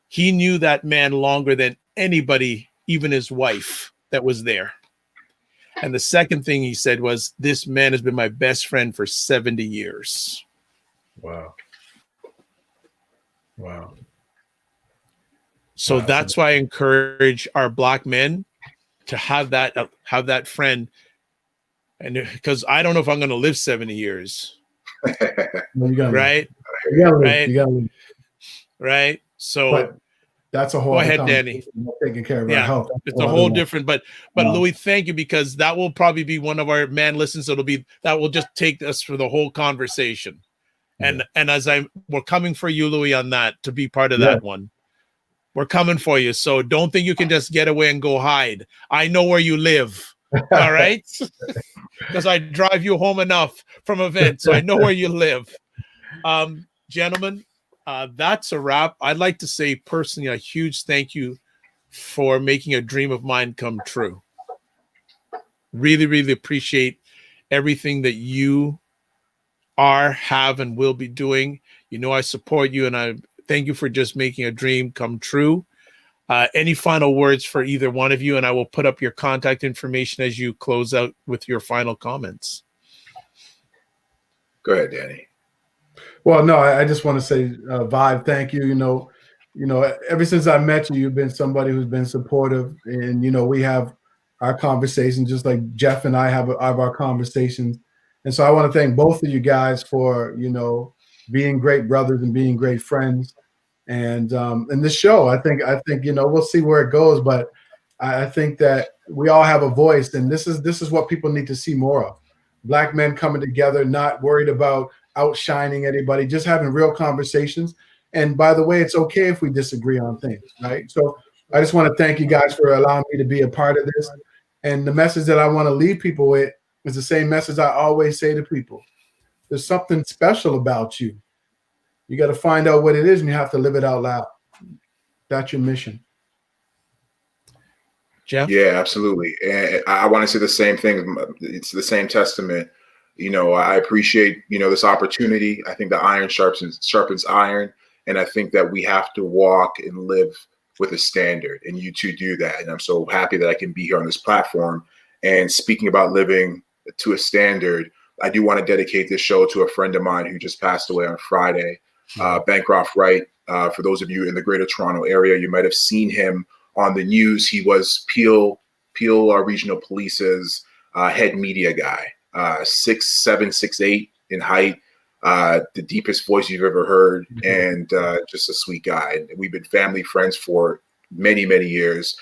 he knew that man longer than anybody, even his wife that was there. And the second thing he said was, this man has been my best friend for 70 years. Wow. Wow. So that's why I encourage our Black men to have that friend. And because I don't know if I'm going to live 70 years. Right? Right. So but that's a whole go ahead, Danny. Taking care of our health. It's a whole different, but Louis, thank you, because that will probably be one of our man listens. That will just take us for the whole conversation. And as we're coming for you, Louis, on that, to be part of that one. We're coming for you. So don't think you can just get away and go hide. I know where you live. All right. Because I drive you home enough from events. So I know where you live. Gentlemen, that's a wrap. I'd like to say personally a huge thank you for making a dream of mine come true. Really, really appreciate everything that you are, have, and will be doing. I support you, and I thank you for just making a dream come true. Any final words for either one of you? And I will put up your contact information as you close out with your final comments. Go ahead, Danny. Well, no, I just want to say, Vibe, thank you. Ever since I met you, you've been somebody who's been supportive, and we have our conversations just like Jeff and I have our conversations. And so I want to thank both of you guys for being great brothers and being great friends. And this show, I think we'll see where it goes, but I think that we all have a voice, and this is what people need to see more of. Black men coming together, not worried about outshining anybody, just having real conversations. And by the way, it's okay if we disagree on things, right? So I just want to thank you guys for allowing me to be a part of this. And the message that I want to leave people with is the same message I always say to people. There's something special about you. You got to find out what it is, and you have to live it out loud. That's your mission. Jeff? Yeah, absolutely. And I want to say the same thing. It's the same testament. I appreciate, this opportunity. I think the iron sharpens iron. And I think that we have to walk and live with a standard, and you two do that. And I'm so happy that I can be here on this platform. And speaking about living to a standard, I do want to dedicate this show to a friend of mine who just passed away on Friday, Bancroft Wright. For those of you in the Greater Toronto area, you might have seen him on the news. He was Peel Regional Police's head media guy, 6'7", 6'8" in height, the deepest voice you've ever heard, and just a sweet guy. And we've been family friends for many, many years.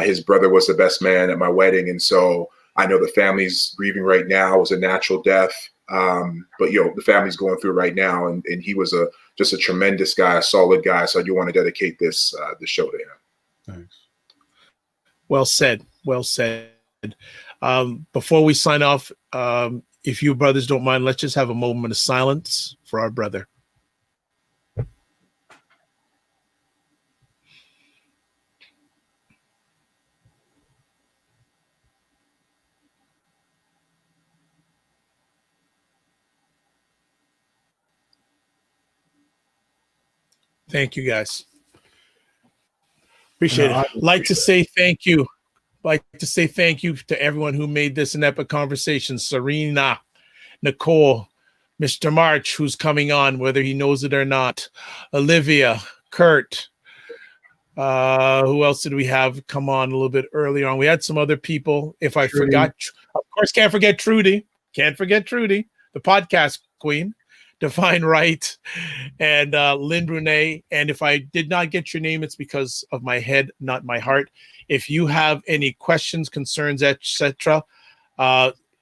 His brother was the best man at my wedding, and so I know the family's grieving right now. It was a natural death, but the family's going through it right now, and he was just a tremendous guy, a solid guy. So I do want to dedicate this show to him. Thanks. Well said. Well said. Before we sign off, if you brothers don't mind, let's just have a moment of silence for our brother. Thank you, guys. Appreciate it. Like to say thank you to everyone who made this an epic conversation. Serena, Nicole, Mr. March, who's coming on, whether he knows it or not, Olivia, Kurt. Who else did we have come on a little bit earlier on? We had some other people. If I forgot, of course, can't forget Trudy. Can't forget Trudy, the podcast queen, Divine Wright, and Lynn Brunei. And if I did not get your name, it's because of my head, not my heart. If you have any questions, concerns, etc.,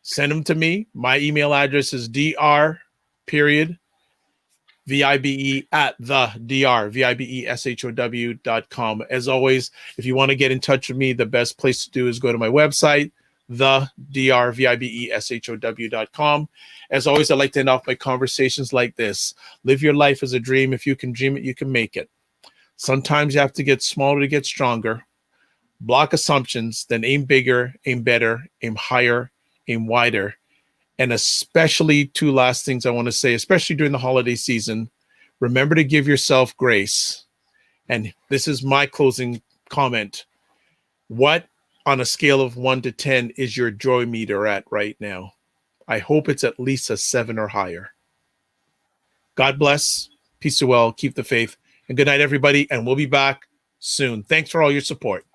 send them to me. My email address is dr.vibe@thedrshow.com. As always, if you want to get in touch with me, the best place to do is go to my website, thedrvibe@theshow.com. As always, I like to end off my conversations like this. Live your life as a dream. If you can dream it, you can make it. Sometimes you have to get smaller to get stronger. Block assumptions, then aim bigger, aim better, aim higher, aim wider. And especially, two last things I want to say, especially during the holiday season, remember to give yourself grace. And this is my closing comment. What on a scale of 1 to 10 is your joy meter at right now? I hope it's at least a 7 or higher. God bless. Peace to well. Keep the faith. And good night, everybody. And we'll be back soon. Thanks for all your support.